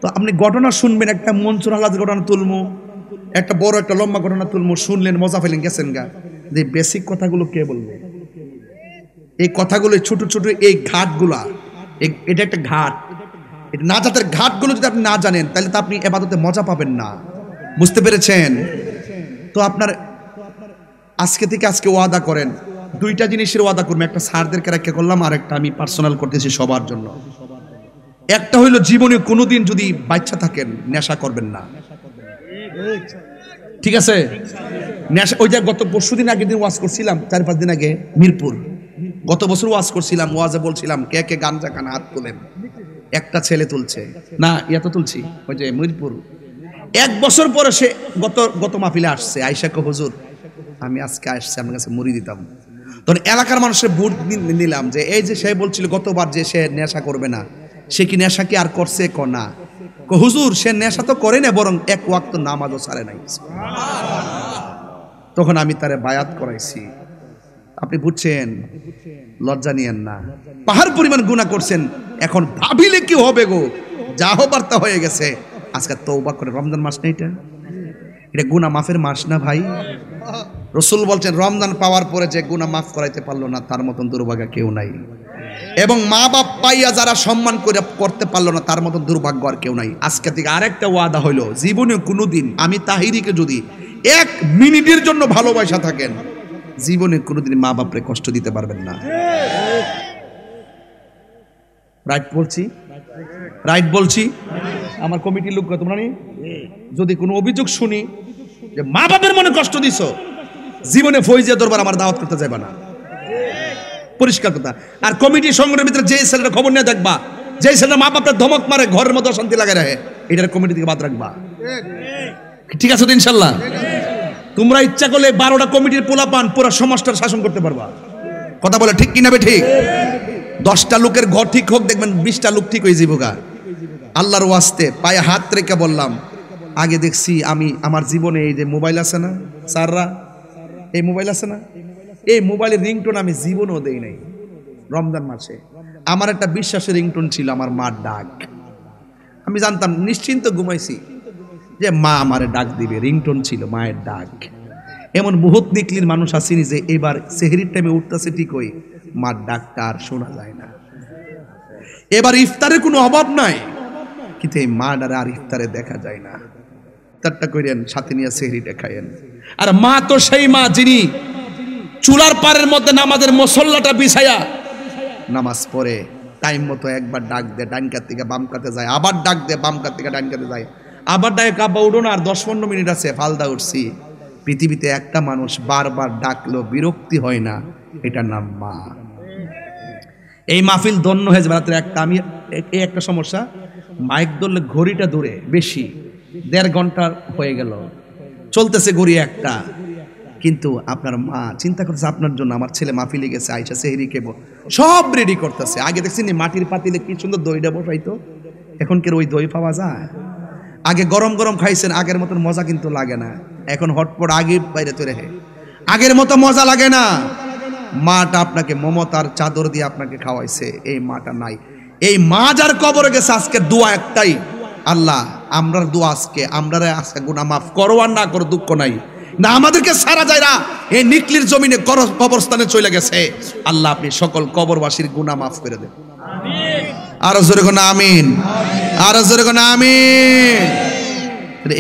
তো আপনি ঘটনা শুনবেন, একটা মনসুর আহলাদের ঘটনা তুলমু, একটা বড় একটা লম্বা ঘটনা তুলমু, শুনলেন, মজা পেলেন, গেছেন গা। যে বেসিক কথাগুলো কে বলবে? এই কথাগুলো ছোট ছোট এই ঘাটগুলা, এটা একটা ঘাট, এটা নাজাতের ঘাটগুলো যদি আপনি না জানেন তাহলে তো আপনি ইবাদতে মজা পাবেন না। বুঝতে পেরেছেন? তো আপনার আজকে থেকে আজকে ওয়াদা করেন, দুইটা জিনিসের ওয়াদা করবেন। একটা স্যারদেরকে রাখতে করলাম, আর একটা আমি পার্সোনাল করতেছি সবার জন্য। একটা হইলো জীবনে কোনোদিন যদি বাচ্চা থাকেন নেশা করবেন না, ঠিক আছে? নেশা, ওই যে গত পরশুদিন আগের দিন ওয়াজ করছিলাম, 4-5 দিন আগে মিরপুর, গত বছর ওয়াজ করছিলাম, ওয়াজে বলছিলাম কে কে গাঞ্জা খান হাত তোলেন। একটা ছেলে তুলছে না, ইয়া তো তুলছি, ওই যে মিরপুর 1 বছর পরে সে গত মাহফিলে আসছে, আয়েশা কো হুজুর আমি আজকে আসছি আপনার কাছে মুড়ি দিতাম। তখন এলাকার মানুষের ভোট নিলাম যে এই যে সে বলছিল গতবার যে সে নেশা করবে না, সে কি নেশা কি আর করছে? ক না। কো হুজুর সে নেশা তো করে না, বরং 1 ওয়াক্ত নামাজও ছাড়ে নাই। তখন আমি তারে বায়াত করাইছি। আপনি বুঝছেন, লজ্জা নিয়েন না। পাহাড় পরিমাণ গুনাহ করছেন, এখন ভাবিলে কি হবে গো, যা হবার তা হয়ে গেছে। আজকে তওবা করে, রমজান মাস না এটা গুনাহ মাফের মাস না ভাই? রাসূল বলছেন রমজান পাওয়ার পরে যে গুনাহ মাফ করাইতে পারলো না তার মতন দুর্ভাগা কেউ নাই। এবং মা বাপ পাইয়া যারা সম্মান করে করতে পারলো না তার মতন দুর্ভাগ্য আর কেউ নাই। আজকে থেকে আরেকটা ওয়াদা হইলো, জীবনে কোনোদিন আমি তাহিরিকে যদি 1 মিনিটের জন্য ভালোবাসা থাকেন, জীবনে কোনোদিন মা বাপরে কষ্ট দিতে পারবেন না। রাইট বলছি? রাইট বলছি? আমার কমিটির লোক তোমরা নি যদি কোনো অভিযোগ শুনি যে মা বাপের মনে কষ্ট দিছো, জীবনে ফয়জিয়া দরবার আমার দাওয়াত করতে যাবে না। পরিষ্কার কথা। আর কমিটি সংগঠনের ভিতরে যে ছেলেটা খবর নিয়ে দেখবা, যে ছেলেটা মা বাপের ধমক মারে ঘরের মধ্যে শান্তি লাগে রাখে, এটার কমিটি থেকে বাদ রাখবা। ঠিক আছে তো ইনশাল্লাহ? তোমরা ইচ্ছা করলে 12টা কমিটির পোলা পান পুরো সমাজটার শাসন করতে পারবা। কথা বলে ঠিক কিনা? ঠিক। 10টা লোকের ঘর ঠিক হোক, দেখবেন 20টা লোক ঠিক হয়ে যাবো গা। আল্লাহর ওয়াস্তে পায়ে হাত রেখে বললাম, আগে দেখছি আমি আমার জীবনে এই যে মোবাইল আছে না স্যাররা, এই মোবাইল আছে না, এই মোবাইলের রিংটোন আমি জীবনেও দেই নাই। রমজান মাসে আমার একটা বিশ্বাসের রিংটোন ছিল আমার মার ডাক। আমি জানতাম, নিশ্চিন্ত ঘুমাইছি যে মা আমারে ডাক দিবে, রিংটোন ছিল মায়ের ডাক। এমন বহুত নিকলির মানুষ আসেনি যে এবার সেহরির টাইমে উঠতেছে ঠিক ওই মার ডাকটা আর শোনা যায় না। এবার ইফতারের কোনো অভাব নাই, কিন্তু এই মা ডারে আর ইফতারে দেখা যায় না। ইফতারটা করেন, সাথে নিয়ে সেহরিটা খাইয়েন। আর মা তো সেই মা যিনি চুলার পাড়ের মধ্যে নামাজের মুসল্লাটা বিছায়া নামাজ পড়ে টাইম মতো একবার ডাক দেয় ডান কাত থেকে বাম কাতে যায়, আবার ডাক দেয় বাম কাত থেকে ডান কাতে যায়, আবার ডাকে কাব্বা উঠো না, আর 10-15 মিনিট আছে ফালদা উঠছি। পৃথিবীতে একটা মানুষ বারবার ডাকলো বিরক্তি হয় না, এটার নাম মা। এই মাহফিল ধন্য হয়ে যাবে। রাত্রে আমি এই একটা সমস্যা, মাইক ধরলে ঘড়িটা দূরে বেশি, 1.5 ঘন্টা হয়ে গেল, চলতেছে ঘড়ি একটা, কিন্তু আপনার মা চিন্তা করতেছে আপনার জন্য। আমার ছেলে মাহফিলে গেছে, আইসা সেহরি খেবো, সব রেডি করতেছে। আগে দেখছি মাটির পাতিলে কি সুন্দর দইটা বসাইতো, এখন কি ওই দই পাওয়া যায়? আগে গরম গরম খাইছেন, আগের মতন মজা কিন্তু লাগে না। এখন হটপট আগে বাইরে তৈরি হয়, আগের মতো মজা লাগে না। মাটা আপনাকে মমতার চাদর দিয়ে আপনাকে খাওয়াইছে, এই মাটা নাই। এই মা যার কবরে গেছে, আজকে দোয়া একটাই, আল্লাহ আমরার দোয়া আজকে আমরা আজকে গুনাহ মাফ করো, আর না করো দুঃখ নাই না, আমাদেরকে সারা যায় না। এই নিকলির জমিনে কবরস্থানে চলে গেছে, আল্লাহ আপনি সকল কবরবাসীর গুনাহ মাফ করে দেন। আরো জোরে কোন আমিন, আরো জোরে কোন আমিন।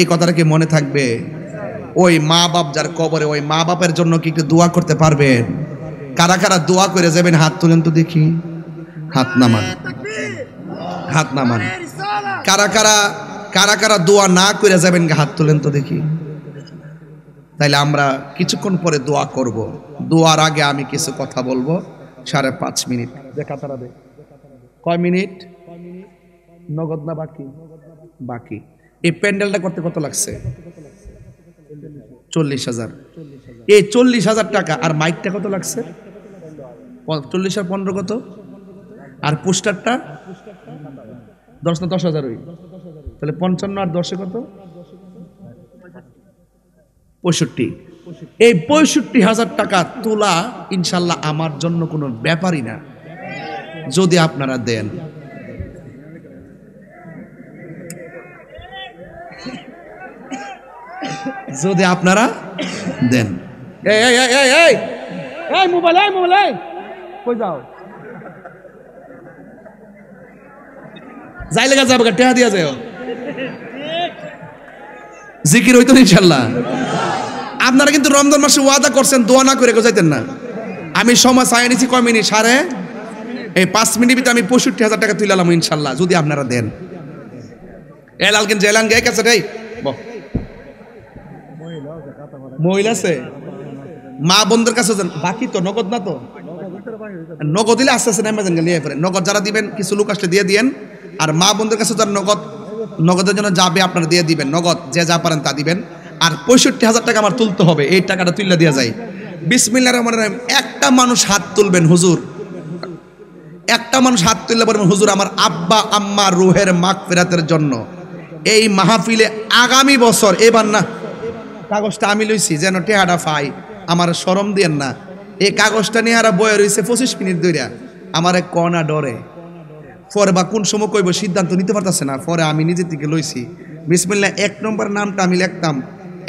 এই কথাটা কি মনে থাকবে? ওই মা বাপ যার কবরে, ওই মা বাপের জন্য কি একটু দোয়া করতে পারবেন? কারা কারা দোয়া করে যাবেন হাত তুলেন তো দেখি, হাত নামান, হাত নামান। কারা কারা দোয়া না করে যাবেন হাত তুলেন তো দেখি। তাইলে আমরা কিছুক্ষণ পরে দোয়া করব। দোয়ার আগে আমি কিছু কথা বলবো। 5.5 মিনিট দেখা তারা দে। কয় মিনিট? নগদ না বাকি? বাকি। এই প্যান্ডেলটা করতে কত লাগছে? 40,000। এই 40,000 টাকা। আর মাইকটা কত লাগছে? 40 আর 15 কত? আর পোস্টারটা 10 না 10,000 হই, তাহলে 55 আর 10 কত? 65। এই 65,000 টাকা তোলা ইনশাল্লাহ আমার জন্য কোনো ব্যাপারই না, যদি আপনারা দেন। যদি আপনারা দেন। এই মোবাইল কই যাও? যাই লেগে যাবে, টেহা দিয়া যাও, জিকির হইতো ইনশাল্লাহ। আপনারা কিন্তু রমজান মাসে ওয়াদা করছেন দোয়া না করে যাইতেন না। আমি সময় চাই নিছি কয় মিনিট? 5 মিনিট ভিতরে আমি 65,000 টাকা তুইলাম ইনশাল্লাহ, যদি আপনারা দেন। এলাল কিন্তু এলান গে কাছে রে মহিলা আছে, মা বোনদের কাছে বাকি তো নগদ না, তো নগদ দিলে আস্তে আস্তে নেমে যান, নিয়ে ফেরেন। নগদ যারা দিবেন কিছু লোক আসলে দিয়ে দিয়েন, আর মা বোনদের কাছে যারা নগদ নগদের জন্য যাবে আপনারা দিয়ে দিবেন, নগদ যে যা পারেন তা দিবেন। আর 65,000 টাকা আমার তুলতে হবে, এই টাকাটা তুললে দেওয়া যায়। বিসমিল্লাহির রহমানির রহিম। একটা মানুষ হাত তুলবেন হুজুর, একটা মানুষ হাত তুললে বলবেন হুজুর আমার আব্বা আম্মা রুহের মাগফিরাতের জন্য এই মাহফিলে আগামী বছর, এবার না কাগজটা আমি লইছি যেন টেহাটা পাই, আমার শরম দিয়েন না। এই কাগজটা নিয়ে আর বয়ে রয়েছে 25 মিনিট ধরে, আমার এক কণা ডরে পরে বা কোন সময় কইব সিদ্ধান্ত নিতে পারতেছে না। পরে আমি নিজে থেকে লইছি বিসমিল্লাহ 1 নম্বর নামটা আমি লিখতাম।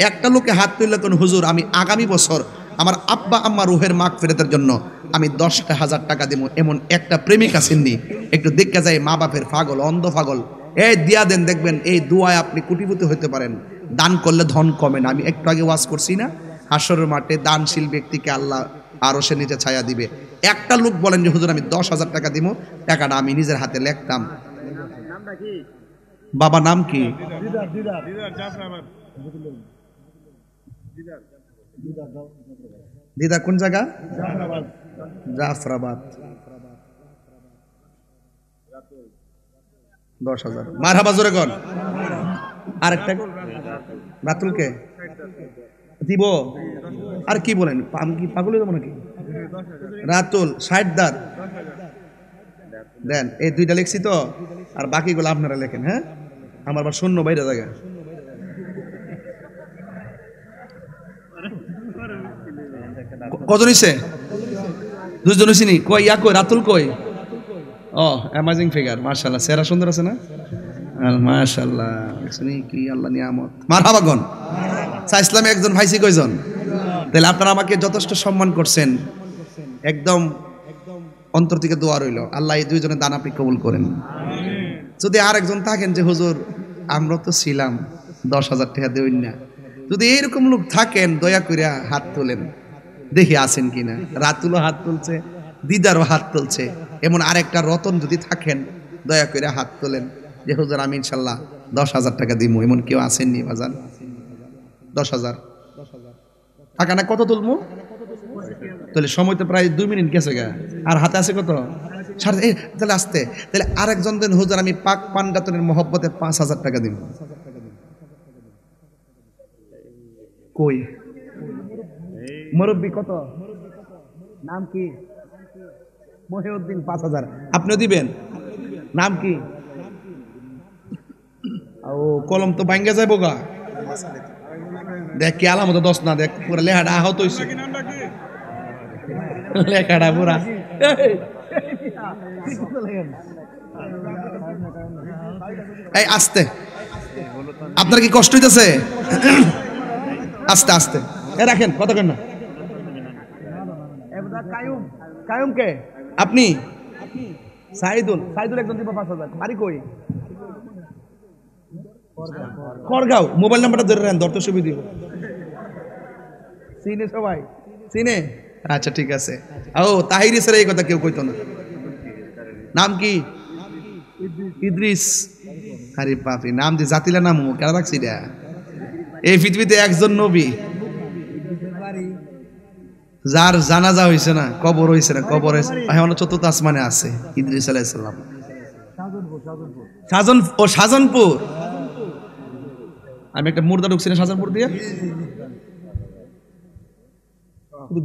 একটা লোকে হাত তুললে কোন হুজুর আমি আগামী বছর আমার আব্বা আম্মা রুহের মাগফিরাতের জন্য আমি 10,000 টাকা দিব, এমন একটা প্রেমিক আসেননি? একটু দেখতে যায় মা বাপের পাগল, অন্ধ পাগল, এই দিয়া দেন, দেখবেন এই দুয়ায় আপনি কোটিপতি হতে পারেন। দান করলে ধন কমে না। আমি একটু আগে ওয়াজ করছি না, হাসরের মাঠে দানশীল ব্যক্তিকে আল্লাহ আরশের নিচে ছায়া দিবে। একটা লোক বলেন যে হুজুর আমি 10,000 টাকা দিব, টাকাটা আমি নিজের হাতে লিখতাম। বাবা নাম কি? দিদা কোন জায়গা? জাফরাবাদ। 10,000 মারহাবা জোরে কোন। আরেকটা রাতুলকে দিব। আর কি বলেন, আমি কি পাগল হয়ে যাবো নাকি? রাতুল 60 দার দেন। এই দুইটা লিখছি তো, আর বাকিগুলো আপনারা লেখেন। হ্যাঁ, আমার আবার শূন্য বাইরে জায়গা। কজন হইছে? 2 জন হইছিনি? কই ইয়া কই রাতুল কই? ও অ্যামাজিং ফিগার, মাশাআল্লাহ, চেহারা সুন্দর আছে না? মাশাআল্লাহ, শুনি কি আল্লাহ নিয়ামত। মারহাবা গন। ইসলামে একজন ভাইসি কয়জন? তাহলে আপনারা আমাকে যথেষ্ট সম্মান করছেন, একদম অন্তর থেকে দোয়া রইল, আল্লাহ এই দুইজনের দান আপনি কবুল করেন। যদি আরেকজন থাকেন যে হুজুর আমরা তো ছিলাম 10,000 টাকা দেই না, যদি এইরকম লোক থাকেন দয়া করে হাত তোলেন, দেখি আছেন কিনা। রাতুলও হাত তুলছে, দিদারও হাত তুলছে, এমন আরেকটা রতন যদি থাকেন দয়া করে হাত তোলেন যে হুজুর আমি ইনশাল্লাহ 10,000 টাকা দিব। এমন কেউ আসেননি বাজান? 10,000 টাকা না কত তুলবো? তাহলে সময় তো প্রায় 2 মিনিট গেছে গা, আর হাতে আছে কত? তাহলে আসতে, তাহলে আরেকজন দিন হুজুর আমি পাক পান্ডাতনের মহব্বতে 5,000 টাকা দিব। কই মুরব্বি কত? নাম কি? মহিউদ্দিন 5,000। আপনিও দিবেন? নাম কি? ও কলম তো ভাঙ্গা যাইব গা। দেখ কি আলামত 10 না, দেখ পুরা লেখাটা আহত হইছে, লেখাটা পুরা। এই আস্তে, আপনার কি কষ্ট হইতেছে? আস্তে আস্তে রাখেন, কথা কেন না। কায়ুম কে? আপনি? সাইদুল, সাইদুল একজন দিব 5,000। বাড়ি কই? করগাঁও। মোবাইল নাম্বারটা ধরে রাখেন, ধরতে সুবিধা দিব। চিনে সবাই? চিনে? আচ্ছা ঠিক আছে। ও তাহিরি স্যার এই কথা কেউ কইতো না। নাম কি? ইদ্রিস। আরে বাপরে, নাম দিয়ে জাতিলা নাম কেন রাখছি রে? এই পৃথিবীতে একজন নবী যার জানাজা হয়েছে না, কবর হয়েছে না, কবর এখন 4th আসমানে আছে, ইদ্রিস আলাইহিস সালাম। শাহজাহানপুর। আমি একটা মুর্দা ঢুকছি না শাহজাহানপুর দিয়ে,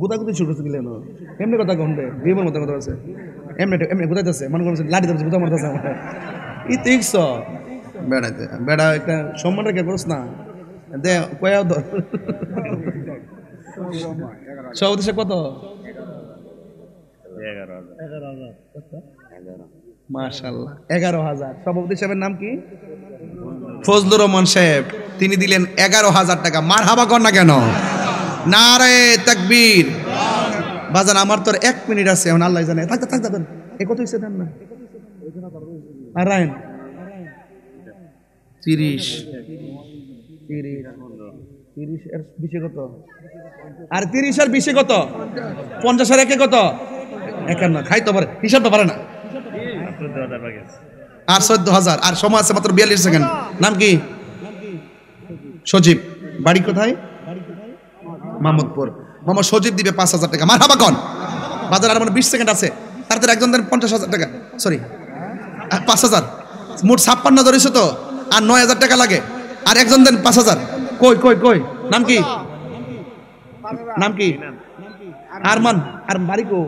গুদাগুদি শুরু করতে গেলে এমনি কথা কমবে, বিয়ের মতো কথা আছে, এমনি এমনি গুদাইতেছে, মনে করছে লাঠি ধরছে, গুদা মারতেছে আমার। ই দেখছ বেড়াইতে, বেড়া একটা সম্মান রেখে করছ না, দে কয়াও ধর। সভাপতি সাহেব কত? 11,000। মাশাআল্লাহ, 11,000। সভাপতি সাহেবের নাম কি? ফজলুর রহমান সাহেব। তিনি দিলেন 11,000 টাকা। মারহাবা কর না কেন? নারে তাকবীর। বাজান আমার তোর 1 মিনিট আছে, এখন আল্লাহ জানে। থাক থাক থাক, এ কত হইছে দেন না। আর রায়ন 30 এর 20 কত? আর 30 আর 20 কত? 50 আর 1 কত? 51। খাই তো পারে, হিসাব তো পারে না। আর 14,000। আর সময় আছে মাত্র 42 সেকেন্ড। নাম কি? সজীব। বাড়ি কোথায়? মাহমুদপুর। মোহাম্মদ সজীব দিবে 5,000 টাকা। মারহাবা কোন। বাজার আর 20 সেকেন্ড আছে, তাড়াতাড়ি একজন দেন 50,000 টাকা। সরি 5,000। মোট 56 ধরেছো তো, আর 9,000 টাকা লাগে। আর একজন দেন 5,000। কই কই কই নাম কি? নাম কি? আরমান। আর বাড়ি কো?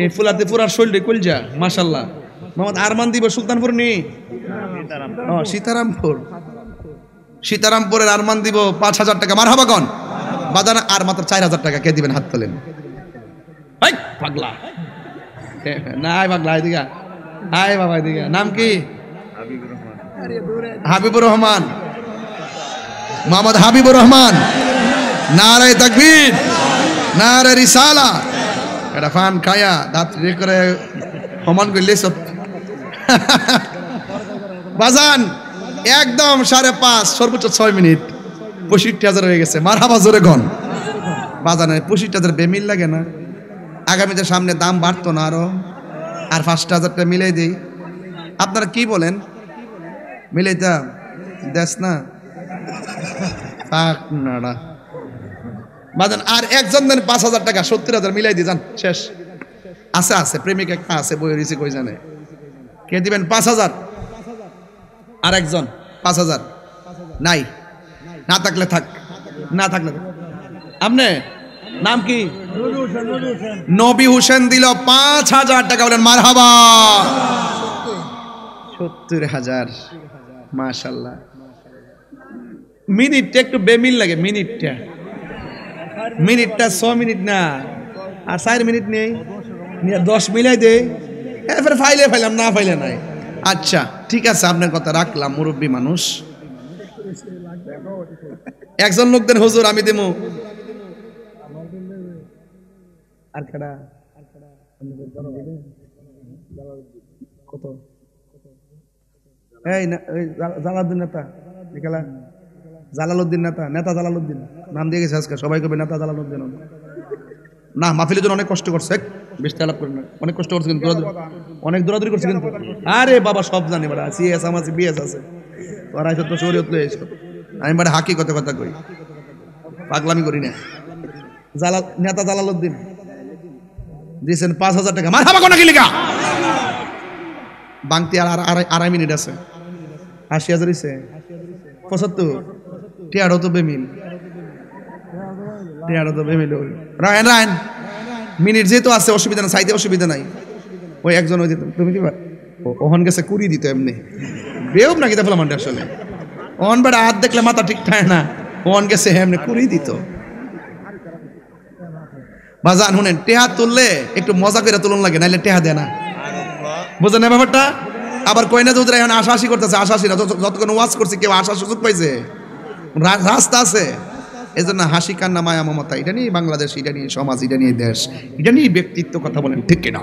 এই ফুলাতে পুরার শৈলটি কলজা মাশাআল্লাহ। মোহাম্মদ আরমান দিব সুলতানপুর নি? ও সীতারামপুর। সীতারামপুরের আরমান দিব 5,000 টাকা। মারহাবা কোন বাজানা। আর মাত্র 4,000 টাকা কে দিবেন? হাত তোলেন। এই পাগলা নাই পাগলা এদিকে আয় বাবা এদিকে। নাম কি? হাবিবুর রহমান। মোহাম্মদ হাবিবুর রহমান। নারে তাকবীর, নারে রিসালা। এটা ফান খায়া দাঁত রে করে সমান করলে সব বাজান একদম 5:30 সর্বোচ্চ 6 মিনিট 65,000 হয়ে গেছে। মারহাবা জোরে গন বাজানে। 65,000 বেমিল লাগে না? আগামীতে সামনে দাম বাড়তো না আরো? আর 5,000 টাকা মিলাই দেই। আপনারা কি বলেন? মিলাইতা দেশ না পাক নাড়া বাজান। আর একজন দেন 5,000 টাকা। 70,000 মিলাই দিয়ে যান। শেষ। আছে আছে প্রেমিক একটা আছে বই রয়েছে কই জানে। কে দিবেন? 5,000। আর একজন 5,000 নাই। না থাকলে থাক, না থাকলে থাক। আপনি নাম কি? নবী হোসেন দিল 5,000 টাকা। বলেন মারহাবা। 70,000 মাশাআল্লাহ। মিনিটটা একটু বেমিল লাগে। মিনিটটা 6 মিনিট না আর 4 মিনিট নেই। 10 মিলাই দে। এরপরে ফাইলে ফাইলাম, না ফাইলে নাই। আচ্ছা ঠিক আছে, আপনার কথা রাখলাম। মুরব্বী মানুষ। একজন লোক দেন হুজুর, আমি দেবো। আর কেডা? কত? এই না জালালউদ্দিন নেতা বিকালা। জালালউদ্দিন নেতা, নেতা জালালউদ্দিন নাম দিয়ে গেছে আজকে। সবাই কবে নেতা জালালউদ্দিন। না মাহফিলের জন্য অনেক কষ্ট করছে। বেশ তালাপ করেন না, অনেক কষ্ট করছে কিন্তু অনেক দৌড়াদৌড়ি করছে কিন্তু। আরে বাবা সব জানি বাড়া। সিএস আমার বিএস আছে। তোরা সত্য শরীয়ত লয়ে এসো। আমি বাড়া হাকি কথা কই, পাগলামি করি না। নেতা জালালউদ্দিন দিয়েছেন 5,000 টাকা। মারহাবা কোন কি লিখা? বাংতি আর 2.5 মিনিট আছে। 80,000 হইছে। 75 টিয়াড়ো তো বেমিল। রায়ন মিনিট যেহেতু আছে অসুবিধা না, চাইতে অসুবিধা নাই। ওই একজন ওই তুমি কি ওহন গেছে 20 দিত এমনি বেউব নাকি তা ফলামান্ডে আসলে। ওহন বেড়া হাত দেখলে মাথা ঠিক থাকে না। ওহন গেছে এমনি 20 দিত। বাজান শুনেন, টেহা তুললে একটু মজা করে তুলন লাগে, নাইলে টেহা দেয় না। বুঝলেন না ব্যাপারটা? আবার কই না যে ওদের এখন আশাশি করতেছে। আশাশি না, যতক্ষণ ওয়াজ করছে কেউ আশার সুযোগ পাইছে? রাস্তা আছে। এই জন্য হাসি কান্না মায়া মমতা, এটা নিয়ে বাংলাদেশ, এটা নিয়ে সমাজ, এটা নিয়ে দেশ, এটা নিয়ে ব্যক্তিত্ব। কথা বলেন ঠিক কিনা?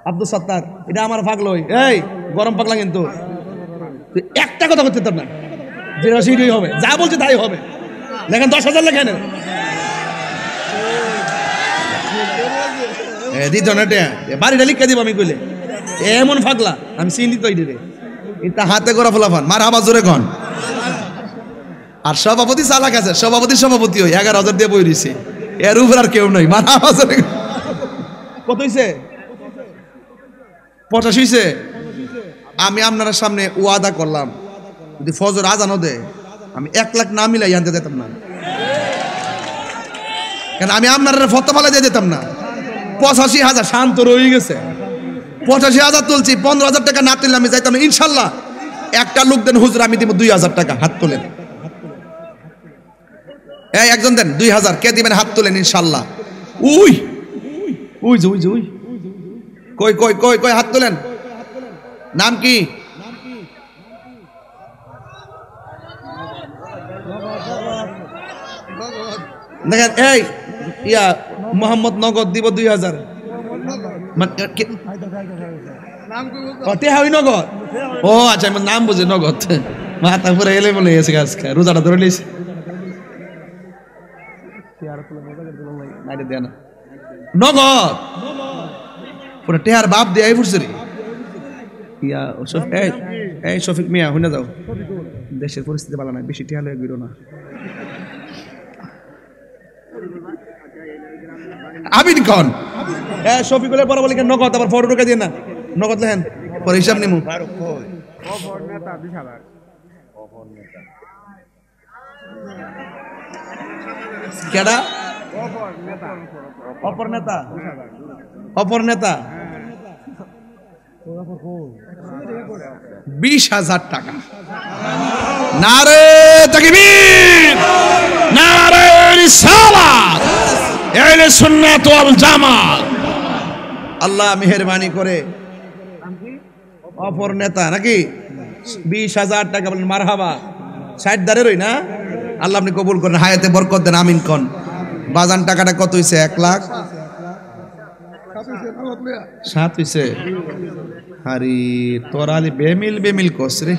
আব্দুল সত্তার, এটা আমার পাগলই। এই গরম পাগলা কিন্তু একটা কথা করতে না, যেটা সেটাই হবে, যা বলছে তাই হবে। লেখেন 10,000 লেখেন। দিত না বাড়িটা লিখে দিব আমি কইলে। এমন ফাগলা আমি চিনি তো এটা হাতে করা ফলাফান। মারহাবা জোরে কন। আর সভাপতি চালাক আছে। সভাপতি ওই 11,000 দিয়ে বই রইছে। এর উপর আর কেউ নাই। মারহাবা জোরে। কত হইছে? 85 হইছে। আমি আপনার সামনে ওয়াদা করলাম, যদি ফজর আজানও দেয় আমি 1 লাখ না মিলাই আনতে দিতাম না। কেন আমি আপনার ফটো ফালা দিয়ে দিতাম না। 85,000 শান্ত রয়ে গেছে। 85,000 তুলছি। 15,000 টাকা না তুললে আমি যাইতাম না ইনশাল্লাহ। একটা লোক দেন হুজুর, আমি দিব 2,000 টাকা। হাত তোলেন। এই একজন দেন 2,000। কে দিবেন? হাত তোলেন ইনশাল্লাহ। উই উই উই উই কই কই কই কই হাত তোলেন। নাম কি? দেখেন এই ইয়া মোহাম্মদ নগদ দিব 2,000। নগদ। ও আচ্ছা, আমার নাম বুঝে নগদ। মাথা পুরো এলে বলে গেছে আজকে। রোজাটা ধরে লিস। নগদ পুরো টেহার বাপ দিয়ে ফুটছে রে। ইয়া এই শফিক মিয়া শুনে যাও, দেশের পরিস্থিতি ভালো নাই, বেশি টেহা লয়ে গিরো না। আমিন কন শফিকুলের পরে বলি নগদ, আবার ফটো ঢুকে দিয়ে না, নগদ লেহেন পরে হিসাব নিমু। কেডা অপর নেতা? অপর নেতা 20,000 টাকা। নারে তাকবীর, নারে রিসালাত, আহলে সুন্নাত ওয়াল জামাত। আল্লাহ মেহেরবানি করে অপর নেতা নাকি 20,000 টাকা বলেন মারহাবা। 60 দাঁড়েরই না, আল্লাহ আপনি কবুল করেন, হায়াতে বরকত দেন, আমিন কোন। বাজান টাকাটা কত হইছে? 1,07,000 হইছে। আরে তোরা আলি বেমিল কস রে।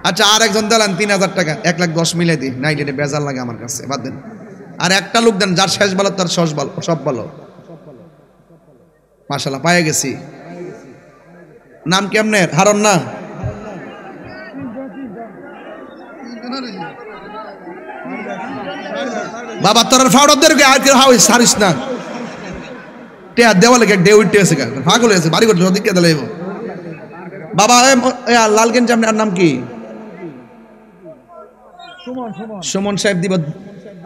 আচ্ছা আর একজন দিলেন 3,000 টাকা, 1,10,000 মিলাই দি। নাই এটা বেজার লাগে আমার কাছে, বাদ দেন। আর একটা লোক দেন যার শেষ বলো তার সব বলো। মাশাআল্লাহ পায়ে গেছি। নাম কি আপনার? হারন না? বাবা তোর ফাউডারদেরকে আর কেউ হাউস সারিস না। টিয়া দেওয়ালে কে ডে উঠতে আছে, পাগল হয়েছে, বাড়ি করতে ওদিকে দিলে বাবা। লালগঞ্জ আপনার নাম কি? সুমন সাহেব দিব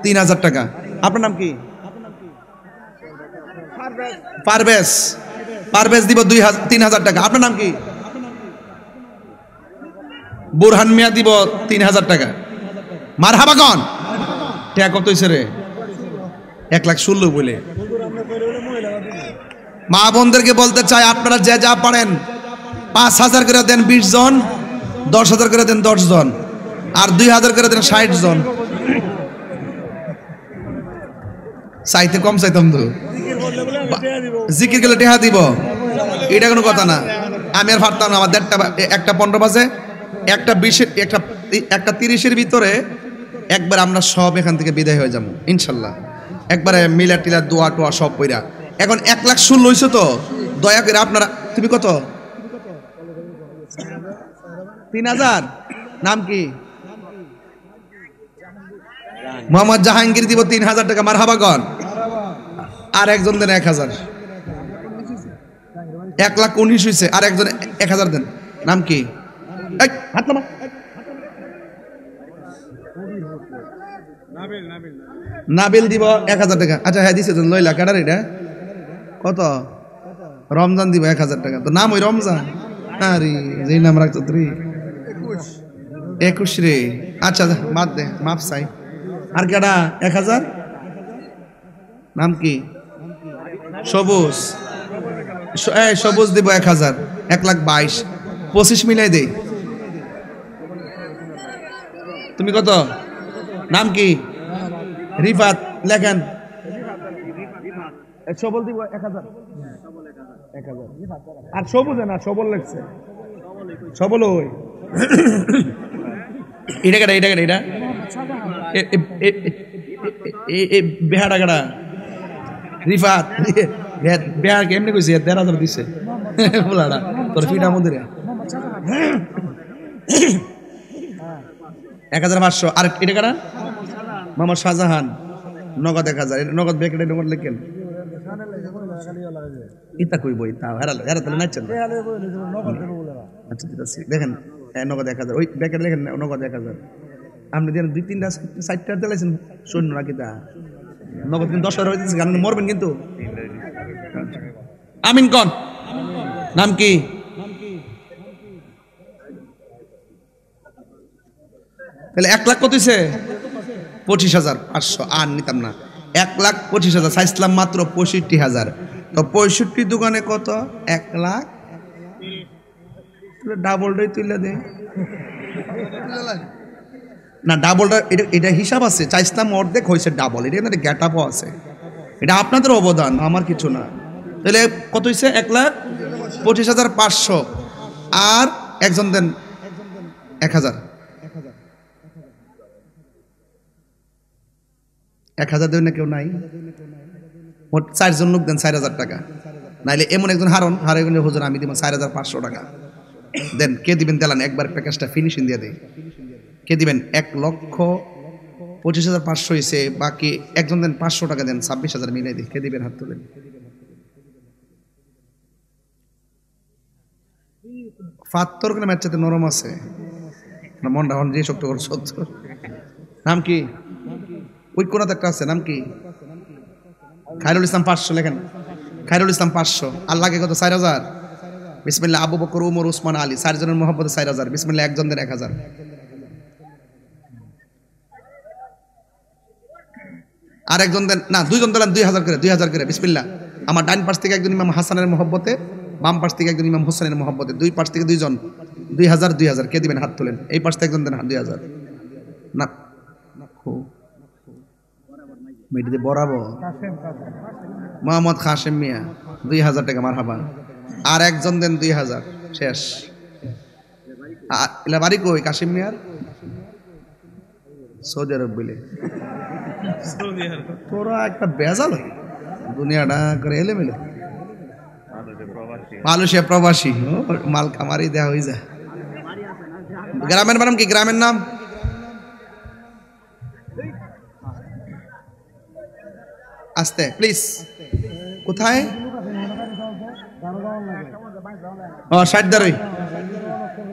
3,000 টাকা। আপনার নাম কি? পারভেজ দিব 3,000 টাকা। আপনার নাম কি? বুরহান মিয়া দিব 3,000 টাকা। মারহাবা কোন? টাকা কত হইছে রে? 1,16,000 বলে। মা বোনদেরকে বলতে চাই আপনারা যে যা পারেন 5,000 করে দেন 20 জন, 10,000 করে দেন 10 জন, আর 2,000 করে দেন 60 জন। চাইতে কম চাইতাম তো, জিকির গেলে টেহা দিব, এটা কোনো কথা না। আমি আর পারতাম না, আমার 1:15 বাজে, 1:30 ভিতরে একবার আমরা সব এখান থেকে বিদায় হয়ে যাবো ইনশাল্লাহ। একবারে মিলা টিলা দোয়া টোয়া সব পইরা। এখন 1,16,000 হইছে তো দয়া করে আপনারা। তুমি কত? 3,000। নাম কি? মোহাম্মদ জাহাঙ্গীর দিব 3,000 টাকা। মারহাবা গন। আর একজন দেন 1,000। 1,19,000 হইছে, আর একজন 1,000 দেন। নাম কি? হাত নামা। নাবিল দিব 1,000 টাকা। আচ্ছা হ্যাঁ দিছে লইলা কাটার এটা কত? রমজান দিব 1,000 টাকা। তো নাম ওই রমজান। আরে যে নাম রাখছো তুই 21 রে। আচ্ছা বাদ দে, মাপ চাই। আর কেডা? 1,000। নাম কি? সবুজ। সবুজ দিব 1,000। 1,22,000। 25 মিলাই দে। তুমি কত? নাম কি? রিফাত। লেখেন। সবল দিব 1,000। আর সবুজ না, সবল লেখছে। সবল ওই এটা কেডা? এটা কেডা? এটা বেহাড়া কেডা? রিফাত। বেহার কেমনি কইছে? 1,000 দিছে ফুলাডা তোর ফিটা মন্দিরে। 1,500। আর এটা কেডা? মোহাম্মদ শাহজাহান। নগদ 1,000। নগদ ব্যাকেটে নগদ লেখেন। ইতা কইব ইতা হেরাল হেরা তাহলে নাচছেন। আচ্ছা দেখেন নগদ 1,000। ওই ব্যাকেটে লেখেন নগদ 1,000। আপনি দেন 2-3টা 4টা দিলেছেন শূন্য নাকি তা নগদ কিন্তু 10,000 হইতেছে, গান মরবেন কিন্তু। আমিন কোন? নাম কি? তাহলে 1,00,000 কত হইছে? 25,500। আর নিতাম না। 1,25,000 চাইছিলাম মাত্র 65,000। তো 65 দোকানে কত? 1,00,000। ডাবলটাই তুলে দে না। ডাবলটা এটা হিসাব আছে। চাইছিলাম অর্ধেক হয়েছে ডাবল। এটা কিন্তু গ্যাট আপও আছে। এটা আপনাদের অবদান, আমার কিছু না। তাহলে কত হয়েছে? 1,25,500। আর একজন দেন 1,000। 1,000 দেবেন না? কেউ নাই? মোট 4 জন লোক দেন 4,000 টাকা। নাইলে এমন একজন হারে গেলে হুজুর আমি দিব 4,500 টাকা দেন। কে দিবেন? দেলান একবার প্যাকেজটা ফিনিশিং দিয়ে দেয়। কে দিবেন? 1,00,000 25,500 হয়েছে, বাকি একজন দেন 500 টাকা দেন, 26,000 মিলাই দিই। কে দিবেন হাত তুলেন। ফাত্তর করে ম্যাচটাতে নরম আছে না, মনটা হন যে শক্ত করে সত্য। নাম কি? ওই কোনাতে একটা আছে, নাম কি? খায়রুল ইসলাম 500 লেখেন। খায়রুল ইসলাম 500। আল্লাহকে কত? 4,000। বিসমিল্লাহ। আবু বকর, উমর, উসমান, আলী 4 জনের মহব্বতে 4,000। বিসমিল্লাহ। একজন দেন 1,000। আর একজন দেন, না 2 জন দিলেন 2,000 করে, 2,000 করে। বিসমিল্লাহ। আমার ডান পাশ থেকে একজন ইমাম হাসানের মহব্বতে, বাম পাশ থেকে একজন ইমাম হোসেনের মহব্বতে, 2 পাশ থেকে 2 জন। 2,000 2,000। কে দিবেন হাত তুলেন। এই পাশ থেকে একজন দেন 2,000। না মেডিতে বরাবর মোহাম্মদ খাসেম মিয়া 2,000 টাকা। মারহাবা। আর একজন দেন 2,000। শেষ। এলা বাড়ি কই কাশিম মিয়ার? সৌদি আরব বলে। তোরা একটা বেজাল দুনিয়াটা করে এলেমেলে। মালয়েশিয়া প্রবাসী, মাল খামারি দেওয়া হয়ে যায়। গ্রামের নাম কি? গ্রামের নাম আস্তে প্লিজ। কোথায়? ও 60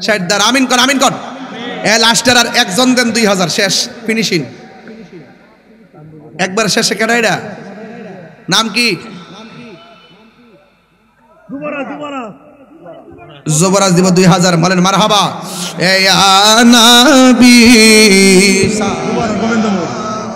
60। আমিন কর, আমিন কর। লাস্টের আর একজন দেন 2,000। শেষ, ফিনিশিং একবার শেষে। কেডা এটা? নাম কি? যুবরাজ দিব 2,000। বলেন মারহাবা। এ ইয়া নবী